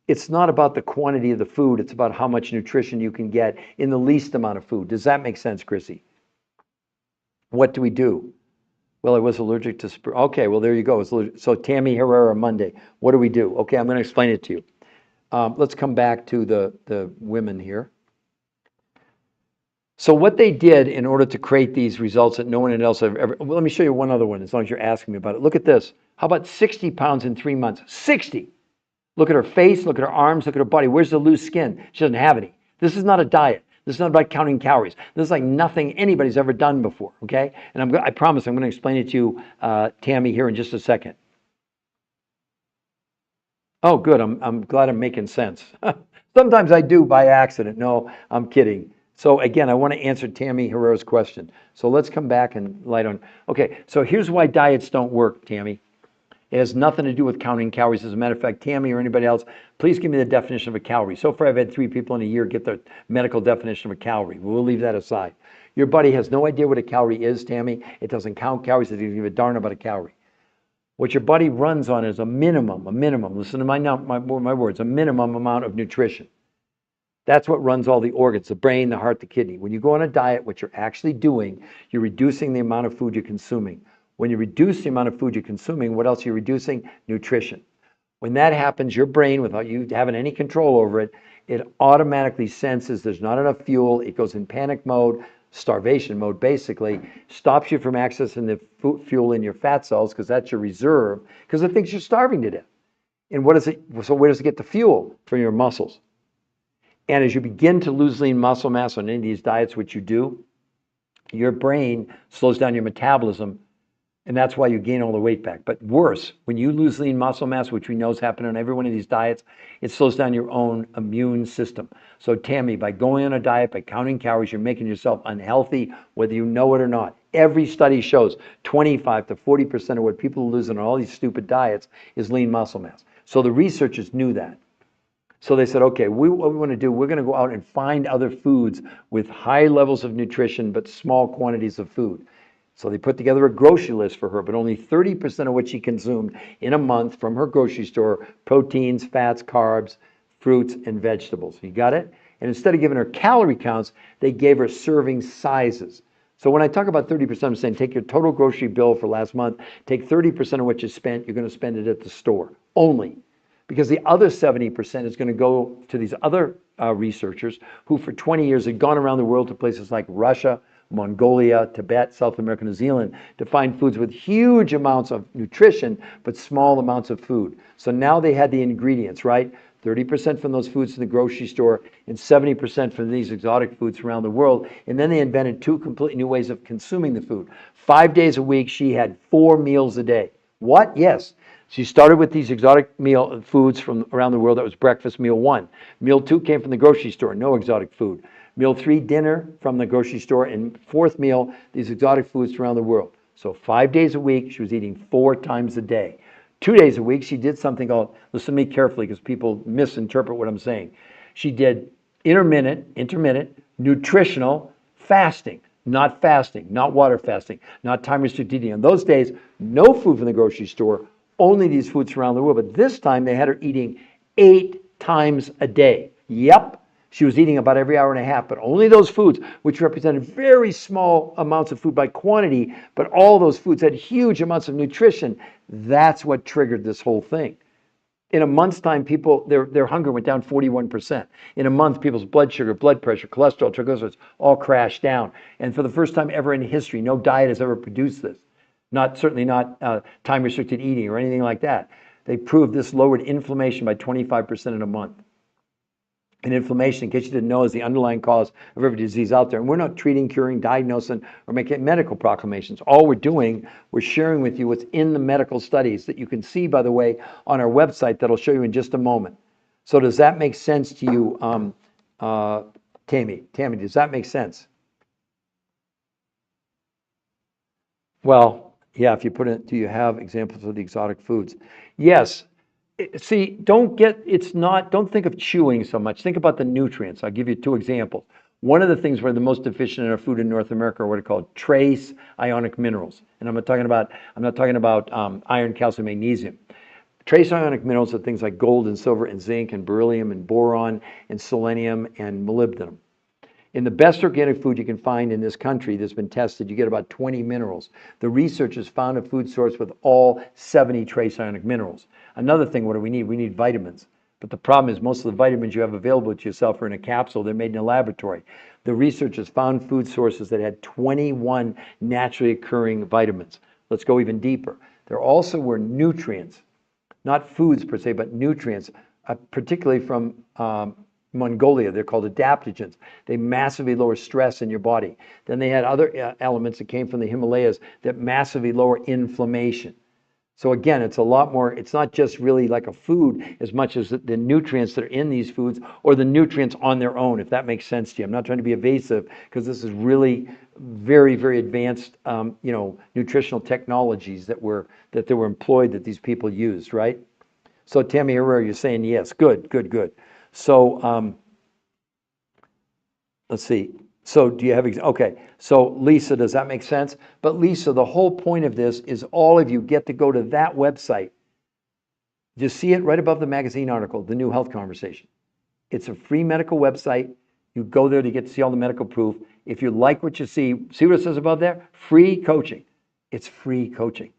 it's not about the quantity of the food, it's about how much nutrition you can get in the least amount of food. Does that make sense, Chrissy? What do we do? Well, I was allergic to okay, well there you go. So Tammy Herrera Monday, what do we do? Okay, I'm going to explain it to you. Let's come back to the women here. So what they did in order to create these results that no one else ever, well, let me show you one other one as long as you're asking me about it. Look at this. How about 60 pounds in 3 months? 60. Look at her face, look at her arms, look at her body. Where's the loose skin? She doesn't have any. This is not a diet. This is not about counting calories. This is like nothing anybody's ever done before, okay? And I promise I'm going to explain it to you, Tammy, here in just a second. Oh, good. I'm glad I'm making sense. Sometimes I do by accident. No, I'm kidding. So again, I want to answer Tammy Herrera's question. So let's come back and light on. Okay, so here's why diets don't work, Tammy. It has nothing to do with counting calories. As a matter of fact, Tammy or anybody else, please give me the definition of a calorie. So far, I've had 3 people in a year get the medical definition of a calorie. We'll leave that aside. Your body has no idea what a calorie is, Tammy. It doesn't count calories. It doesn't give a darn about a calorie. What your body runs on is a minimum, listen to my words, a minimum amount of nutrition. That's what runs all the organs, the brain, the heart, the kidney. When you go on a diet, what you're actually doing, you're reducing the amount of food you're consuming. When you reduce the amount of food you're consuming, what else are you reducing? Nutrition. When that happens, your brain, without you having any control over it, it automatically senses there's not enough fuel. It goes in panic mode, starvation mode, basically, stops you from accessing the fuel in your fat cells because that's your reserve, because it thinks you're starving to death. And so where does it get the fuel? From your muscles. And as you begin to lose lean muscle mass on any of these diets, which you do, your brain slows down your metabolism, and that's why you gain all the weight back. But worse, when you lose lean muscle mass, which we know is happening on every one of these diets, it slows down your own immune system. So Tammy, by going on a diet, by counting calories, you're making yourself unhealthy, whether you know it or not. Every study shows 25 to 40% of what people are losing on all these stupid diets is lean muscle mass. So the researchers knew that. So they said, okay, what we want to do, we're going to go out and find other foods with high levels of nutrition, but small quantities of food. So they put together a grocery list for her, but only 30% of what she consumed in a month from her grocery store, proteins, fats, carbs, fruits, and vegetables. You got it? And instead of giving her calorie counts, they gave her serving sizes. So when I talk about 30%, I'm saying take your total grocery bill for last month, take 30% of what you spent, you're going to spend it at the store only. Because the other 70% is going to go to these other researchers who for 20 years had gone around the world to places like Russia, Mongolia, Tibet, South America, New Zealand to find foods with huge amounts of nutrition, but small amounts of food. So now they had the ingredients, right? 30% from those foods in the grocery store and 70% from these exotic foods around the world. And then they invented 2 completely new ways of consuming the food. 5 days a week, she had 4 meals a day. What? Yes. She started with these exotic meal foods from around the world. That was breakfast, meal 1. Meal 2 came from the grocery store, no exotic food. Meal 3, dinner from the grocery store. And 4th meal, these exotic foods from around the world. So 5 days a week, she was eating 4 times a day. 2 days a week, she did something called, listen to me carefully because people misinterpret what I'm saying. She did intermittent, nutritional fasting. Not fasting, not water fasting, not time restricted eating. On those days, no food from the grocery store, only these foods around the world. But this time they had her eating 8 times a day. Yep, she was eating about every hour and a half, but only those foods, which represented very small amounts of food by quantity, but all those foods had huge amounts of nutrition. That's what triggered this whole thing. In a month's time, people, their hunger went down 41%. In a month, people's blood sugar, blood pressure, cholesterol, triglycerides all crashed down. And for the first time ever in history, no diet has ever produced this. Certainly not time-restricted eating or anything like that. They proved this lowered inflammation by 25% in a month. And inflammation, in case you didn't know, is the underlying cause of every disease out there. And we're not treating, curing, diagnosing, or making medical proclamations. All we're doing, we're sharing with you what's in the medical studies that you can see, by the way, on our website that I'll show you in just a moment. So does that make sense to you, Tammy? Tammy, does that make sense? Well, yeah, if you put it, do you have examples of the exotic foods? Yes. See, don't think of chewing so much. Think about the nutrients. I'll give you 2 examples. One of the things we're the most deficient in our food in North America are what are called trace ionic minerals. And I'm not talking about iron, calcium, magnesium. Trace ionic minerals are things like gold and silver and zinc and beryllium and boron and selenium and molybdenum. In the best organic food you can find in this country that's been tested, you get about 20 minerals. The researchers found a food source with all 70 trace ionic minerals. Another thing, what do we need? We need vitamins. But the problem is most of the vitamins you have available to yourself are in a capsule. They're made in a laboratory. The researchers found food sources that had 21 naturally occurring vitamins. Let's go even deeper. There also were nutrients, not foods per se, but nutrients, particularly from Mongolia. They're called adaptogens. They massively lower stress in your body. Then they had other elements that came from the Himalayas that massively lower inflammation. So again, it's a lot more, it's not just really like a food as much as the nutrients that are in these foods or the nutrients on their own, if that makes sense to you. I'm not trying to be evasive because this is really very, very advanced, nutritional technologies that were employed that these people used, right? So Tammy Herrera, you're saying yes. Good. So let's see. So do you have, okay, so Lisa, does that make sense? But Lisa, the whole point of this is all of you get to go to that website. Just see it right above the magazine article, The New Health Conversation. It's a free medical website. You go there to get to see all the medical proof. If you like what you see what it says above there? Free coaching. It's free coaching.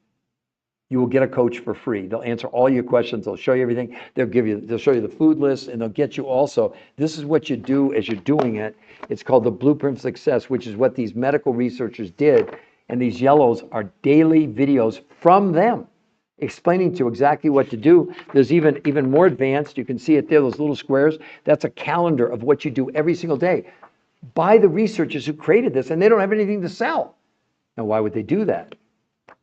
You will get a coach for free. They'll answer all your questions. They'll show you everything. They'll show you the food list, and they'll get you also. This is what you do as you're doing it. It's called the Blueprint for Success, which is what these medical researchers did. And these yellows are daily videos from them explaining to you exactly what to do. There's even more advanced. You can see it there, those little squares. That's a calendar of what you do every single day by the researchers who created this, and they don't have anything to sell. Now, why would they do that?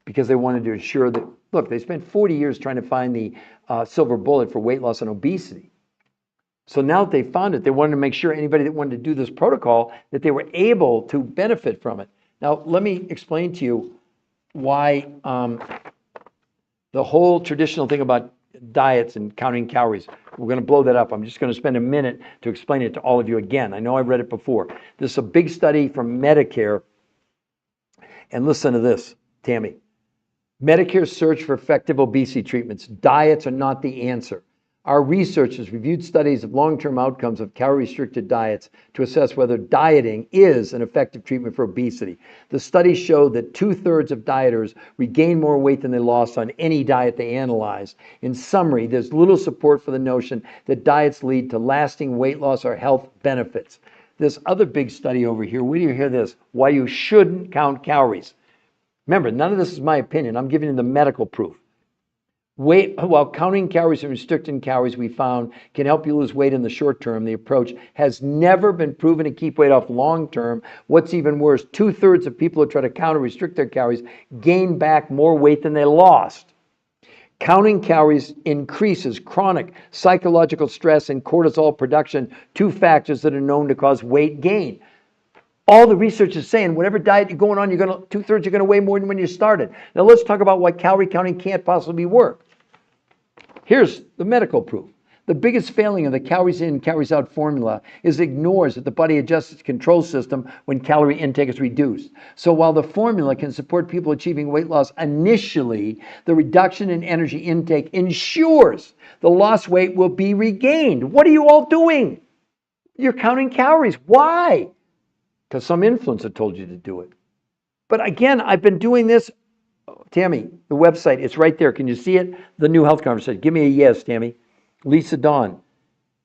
Because they wanted to ensure that, look, they spent 40 years trying to find the silver bullet for weight loss and obesity. So now that they found it, they wanted to make sure anybody that wanted to do this protocol, that they were able to benefit from it. Now, let me explain to you why the whole traditional thing about diets and counting calories, we're going to blow that up. I'm just going to spend a minute to explain it to all of you again. I know I've read it before. This is a big study from Medicare. And listen to this, Tammy. Medicare's search for effective obesity treatments. Diets are not the answer. Our researchers reviewed studies of long-term outcomes of calorie-restricted diets to assess whether dieting is an effective treatment for obesity. The studies showed that 2/3 of dieters regained more weight than they lost on any diet they analyzed. In summary, there's little support for the notion that diets lead to lasting weight loss or health benefits. This other big study over here, where do you hear this? Why you shouldn't count calories. Remember, none of this is my opinion. I'm giving you the medical proof. While counting calories and restricting calories, we found, can help you lose weight in the short term, the approach has never been proven to keep weight off long term. What's even worse, 2/3 of people who try to count or restrict their calories gain back more weight than they lost. Counting calories increases chronic psychological stress and cortisol production, two factors that are known to cause weight gain. All the research is saying whatever diet you're going on, you're going to 2/3 you're going to weigh more than when you started. Now let's talk about why calorie counting can't possibly work. Here's the medical proof. The biggest failing of the calories in, calories out formula is it ignores that the body adjusts its control system when calorie intake is reduced. So while the formula can support people achieving weight loss initially, the reduction in energy intake ensures the lost weight will be regained. What are you all doing? You're counting calories. Why? Because some influencer told you to do it. But again, I've been doing this. Tammy, the website, it's right there. Can you see it? The New Health Conversation. Give me a yes, Tammy. Lisa Dawn.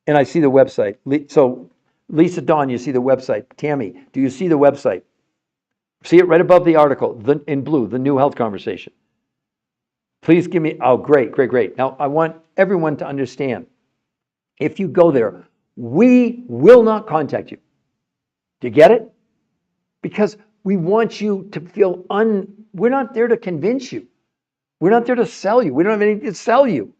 And I see the website. So Lisa Dawn, you see the website. Tammy, do you see the website? See it right above the article, in blue, the New Health Conversation. Please give me, oh, great. Now, I want everyone to understand, if you go there, we will not contact you. Do you get it? Because we want you to feel we're not there to convince you. We're not there to sell you. We don't have anything to sell you.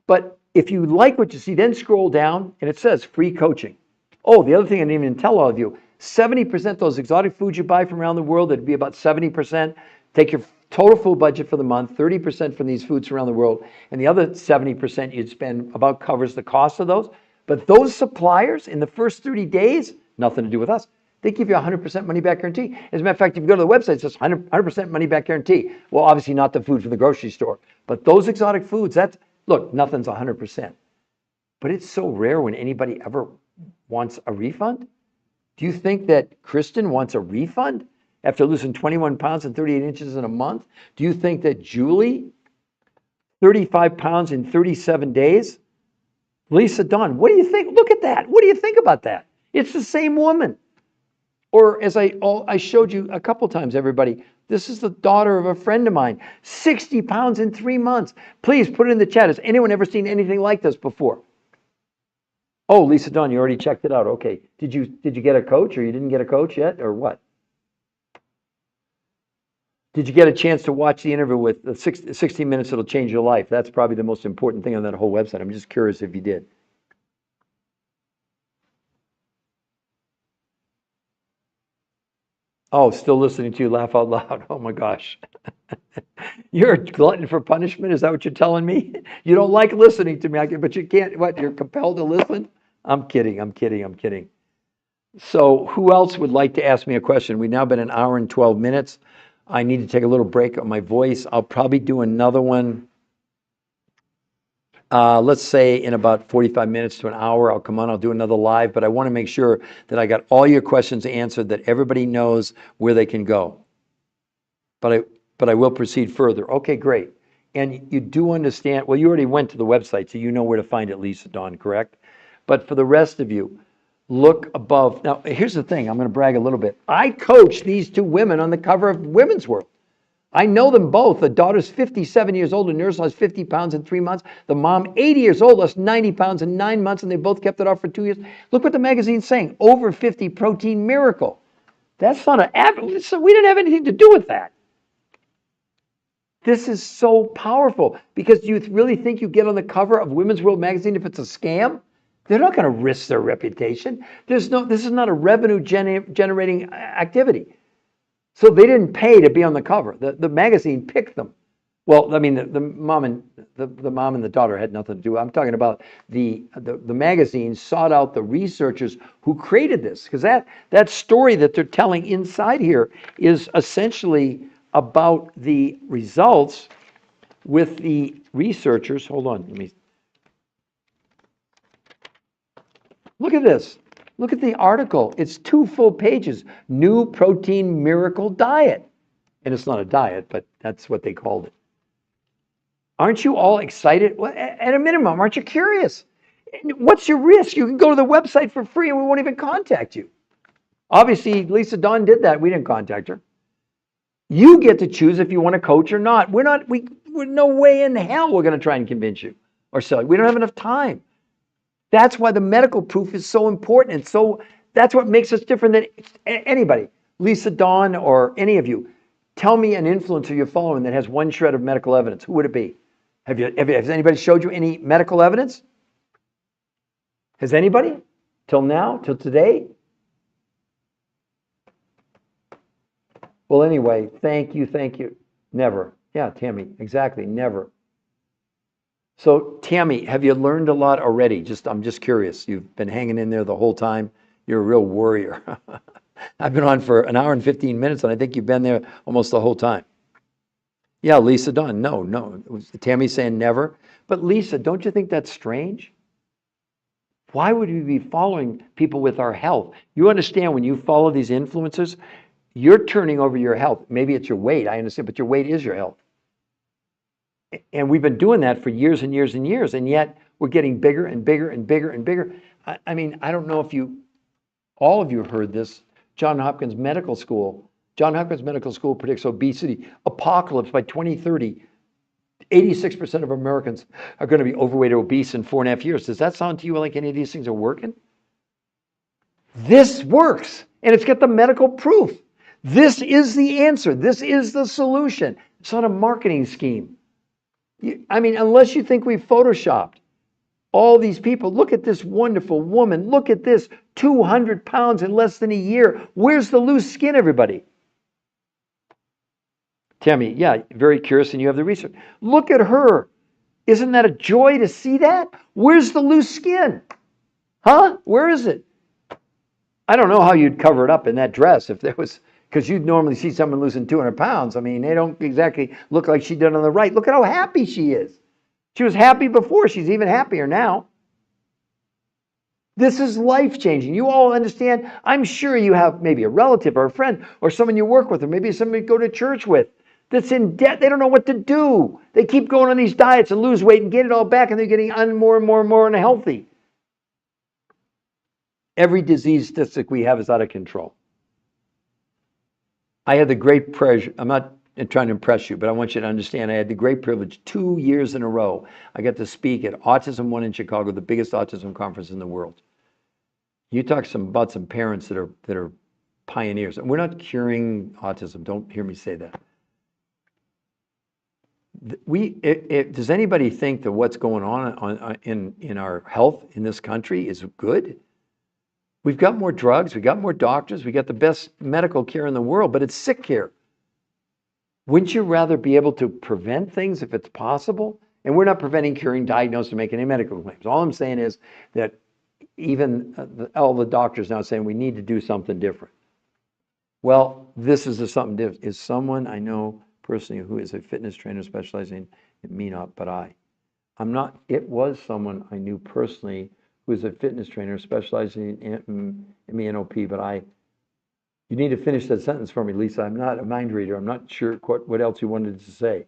But if you like what you see, then scroll down and it says free coaching. Oh, the other thing I didn't even tell all of you, 70% those exotic foods you buy from around the world, it'd be about 70%. Take your total food budget for the month, 30% from these foods around the world, and the other 70% you'd spend about covers the cost of those. But those suppliers in the first 30 days, nothing to do with us. They give you a 100% money back guarantee. As a matter of fact, if you go to the website, it says 100% money back guarantee. Well, obviously not the food from the grocery store, but those exotic foods, look, nothing's 100%. But it's so rare when anybody ever wants a refund. Do you think that Kristen wants a refund after losing 21 pounds and 38 inches in a month? Do you think that Julie, 35 pounds in 37 days? Lisa Dawn, what do you think? Look at that. What do you think about that? It's the same woman. Or as I showed you a couple times, everybody, this is the daughter of a friend of mine, 60 pounds in 3 months. Please put it in the chat. Has anyone ever seen anything like this before? Oh, Lisa Dawn, you already checked it out. Okay. Did you get a coach, or you didn't get a coach yet, or what? Did you get a chance to watch the interview with the 60 minutes that'll change your life? That's probably the most important thing on that whole website. I'm just curious if you did. Oh, still listening to you laugh out loud. Oh my gosh. You're a glutton for punishment? Is that what you're telling me? You don't like listening to me, but you can't, what, you're compelled to listen? I'm kidding. So who else would like to ask me a question? We've now been an hour and 12 minutes. I need to take a little break on my voice. I'll probably do another one. Let's say in about 45 minutes to an hour, I'll come on, I'll do another live, but I want to make sure that I got all your questions answered, that everybody knows where they can go. But I will proceed further. Okay, great. And you do understand, well, you already went to the website, so you know where to find it, Lisa Dawn, correct? But for the rest of you, look above. Now, here's the thing. I'm going to brag a little bit. I coached these two women on the cover of Women's World. I know them both. The daughter's 57 years old, and nurse lost 50 pounds in 3 months. The mom, 80 years old, lost 90 pounds in 9 months, and they both kept it off for 2 years. Look what the magazine's saying. Over 50 protein miracle. That's not an average. So we didn't have anything to do with that. This is so powerful, because do you really think you get on the cover of Women's World magazine if it's a scam? They're not going to risk their reputation. This is not a revenue generating activity. So they didn't pay to be on the cover. The magazine picked them. Well, I mean, the mom and the daughter had nothing to do. I'm talking about the magazine sought out the researchers who created this, because that story that they're telling inside here is essentially about the results with the researchers. Hold on, let me look at this. Look at the article. It's 2 full pages. New protein miracle diet. And it's not a diet, but that's what they called it. Aren't you all excited? Well, at a minimum, aren't you curious? What's your risk? You can go to the website for free and we won't even contact you. Obviously, Lisa Dawn did that. We didn't contact her. You get to choose if you want to coach or not. We're no way in hell we're going to try and convince you or sell you. We don't have enough time. That's why the medical proof is so important. And so that's what makes us different than anybody, Lisa Dawn or any of you. Tell me an influencer you're following that has one shred of medical evidence. Who would it be? Has anybody showed you any medical evidence? Has anybody? Till now? Till today? Well, anyway, thank you, thank you. Never. Yeah, Tammy, exactly, never. So, Tammy, have you learned a lot already? I'm just curious. You've been hanging in there the whole time. You're a real warrior. I've been on for an hour and 15 minutes, and I think you've been there almost the whole time. Yeah, Lisa Dunn. No. Tammy's saying never. But Lisa, don't you think that's strange? Why would we be following people with our health? You understand when you follow these influencers, you're turning over your health. Maybe it's your weight, I understand, but your weight is your health. And we've been doing that for years and years and years, and yet we're getting bigger and bigger and bigger and bigger. I mean, I don't know if all of you heard this. Johns Hopkins Medical School predicts obesity apocalypse by 2030. 86% of Americans are going to be overweight or obese in 4.5 years. Does that sound to you like any of these things are working? This works, and it's got the medical proof. This is the answer. This is the solution. It's not a marketing scheme. I mean, unless you think we've photoshopped all these people. Look at this wonderful woman. Look at this, 200 pounds in less than a year. Where's the loose skin, everybody? Tammy, yeah, very curious, and you have the research. Look at her. Isn't that a joy to see that? Where's the loose skin? Huh? Where is it? I don't know how you'd cover it up in that dress if there was, because you'd normally see someone losing 200 pounds. I mean, they don't exactly look like she did on the right. Look at how happy she is. She was happy before. She's even happier now. This is life-changing. You all understand? I'm sure you have maybe a relative or a friend or someone you work with or maybe somebody you go to church with that's in debt. They don't know what to do. They keep going on these diets and lose weight and get it all back, and they're getting more and more and more unhealthy. Every disease statistic we have is out of control. I had the great pleasure, I'm not trying to impress you, but I want you to understand I had the great privilege 2 years in a row. I got to speak at Autism One in Chicago, the biggest autism conference in the world. You talk about some parents that are pioneers. And we're not curing autism. Don't hear me say that. Does anybody think that what's going on in our health in this country is good? We've got more drugs, we've got more doctors, we got the best medical care in the world, but it's sick care. Wouldn't you rather be able to prevent things if it's possible? And we're not preventing, curing, diagnosing, or making any medical claims. All I'm saying is that even all the doctors now saying we need to do something different. Well, this is something different. Is someone I know personally who is a fitness trainer specializing in me not, but I. I'm not, it was someone I knew personally who is a fitness trainer specializing in MENOP, but I. You need to finish that sentence for me, Lisa. I'm not a mind reader. I'm not sure what else you wanted to say.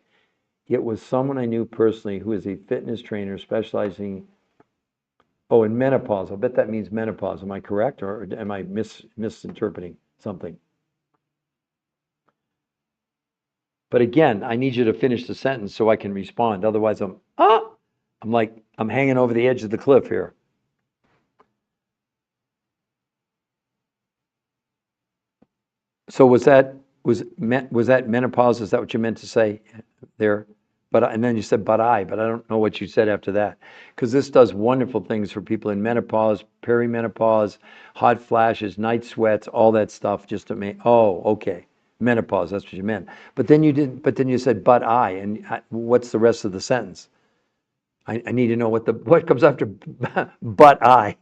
It was someone I knew personally who is a fitness trainer specializing, in menopause. I bet that means menopause. Am I correct, or am I misinterpreting something? But again, I need you to finish the sentence so I can respond. Otherwise, I'm hanging over the edge of the cliff here. So was that menopause? Is that what you meant to say there? And then you said, but I don't know what you said after that. Because this does wonderful things for people in menopause, perimenopause, hot flashes, night sweats, all that stuff just to make, okay. Menopause, that's what you meant. But then you said, but I, and what's the rest of the sentence? I need to know what comes after but I.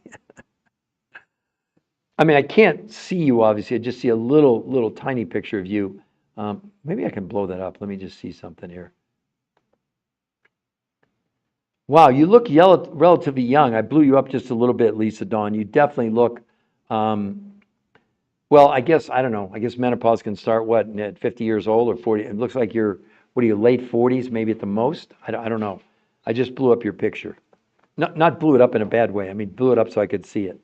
I mean, I can't see you, obviously. I just see a little tiny picture of you. Maybe I can blow that up. Let me just see something here. Wow, you look relatively young. I blew you up just a little bit, Lisa Dawn. You definitely look, well, I guess, I don't know. I guess menopause can start, at 50 years old or 40? It looks like you're, late 40s, maybe at the most? I don't know. I just blew up your picture. Not blew it up in a bad way. I mean, blew it up so I could see it.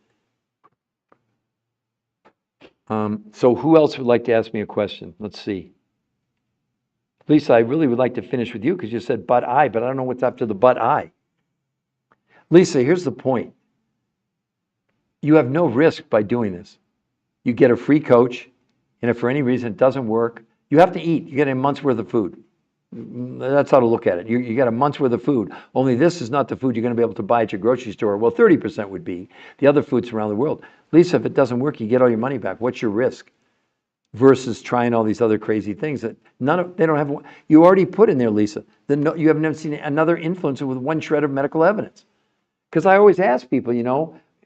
So who else would like to ask me a question? Let's see. Lisa, I really would like to finish with you because you said but I don't know what's after the but I. Lisa, here's the point. You have no risk by doing this. You get a free coach, and if for any reason it doesn't work, You have to eat. You get a month's worth of food. That's how to look at it. You got a month's worth of food. Only this is not the food you're going to be able to buy at your grocery store. Well, 30% would be. The other foods around the world. Lisa, if it doesn't work, you get all your money back. What's your risk? Versus trying all these other crazy things that they don't have. You already put in there, Lisa. You have never seen another influencer with one shred of medical evidence. Because I always ask people,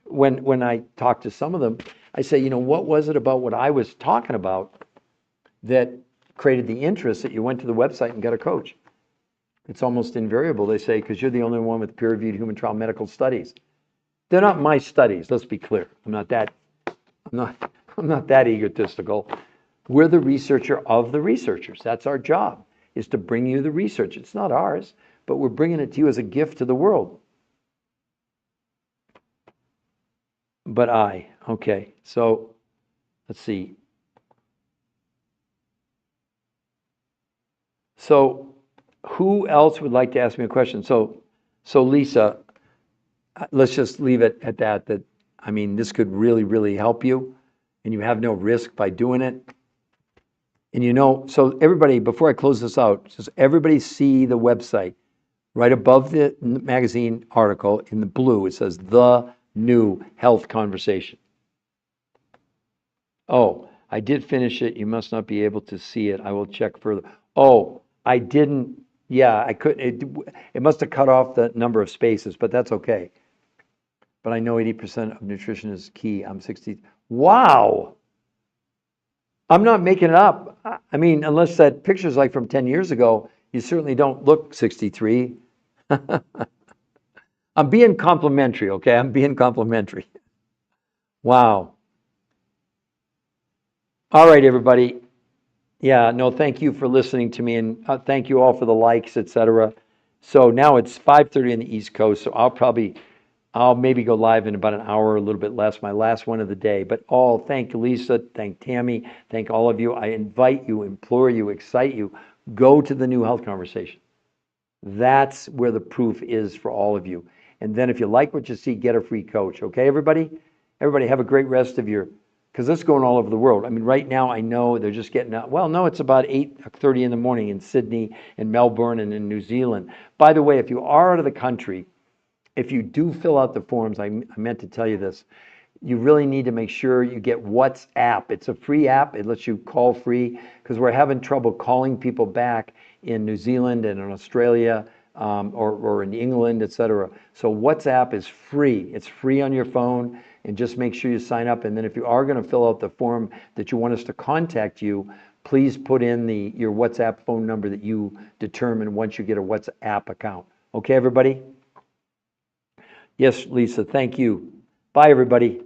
when I talk to some of them, I say, what was it about what I was talking about that created the interest that you went to the website and got a coach? It's almost invariable. They say, because you're the only one with peer-reviewed human trial medical studies. They're not my studies. Let's be clear. I'm not that egotistical. We're the researcher of the researchers. That's our job, is to bring you the research. It's not ours, but we're bringing it to you as a gift to the world. Okay, so let's see. So who else would like to ask me a question? So Lisa, let's just leave it at that, this could really, really help you, and you have no risk by doing it. And so everybody, before I close this out, just everybody see the website. Right above the magazine article in the blue, it says The New Health Conversation. Oh, I did finish it. You must not be able to see it. I will check further. Oh, I didn't. Yeah, I couldn't. It must have cut off the number of spaces, but that's okay. But I know 80% of nutrition is key. I'm 60. Wow. I'm not making it up. Unless that picture's like from 10 years ago, you certainly don't look 63. I'm being complimentary, okay? I'm being complimentary. Wow. All right, everybody. Yeah, no, thank you for listening to me, and thank you all for the likes, etc. So now it's 5:30 on the East Coast, so I'll maybe go live in about an hour, a little bit less, my last one of the day. But thank Lisa, thank Tammy, thank all of you. I invite you, implore you, excite you, go to the New Health Conversation. That's where the proof is for all of you. And then if you like what you see, get a free coach. Okay, everybody? Everybody have a great rest of because this is going all over the world. Right now I know they're just getting out. Well, no, it's about 8:30 in the morning in Sydney and Melbourne and in New Zealand. By the way, if you are out of the country, if you do fill out the forms, I meant to tell you this, you really need to make sure you get WhatsApp. It's a free app. It lets you call free because we're having trouble calling people back in New Zealand and in Australia or in England, etc. So WhatsApp is free. It's free on your phone, and just make sure you sign up. And then if you are going to fill out the form that you want us to contact you, please put in your WhatsApp phone number that you determine once you get a WhatsApp account. Okay, everybody? Yes, Lisa, thank you. Bye, everybody.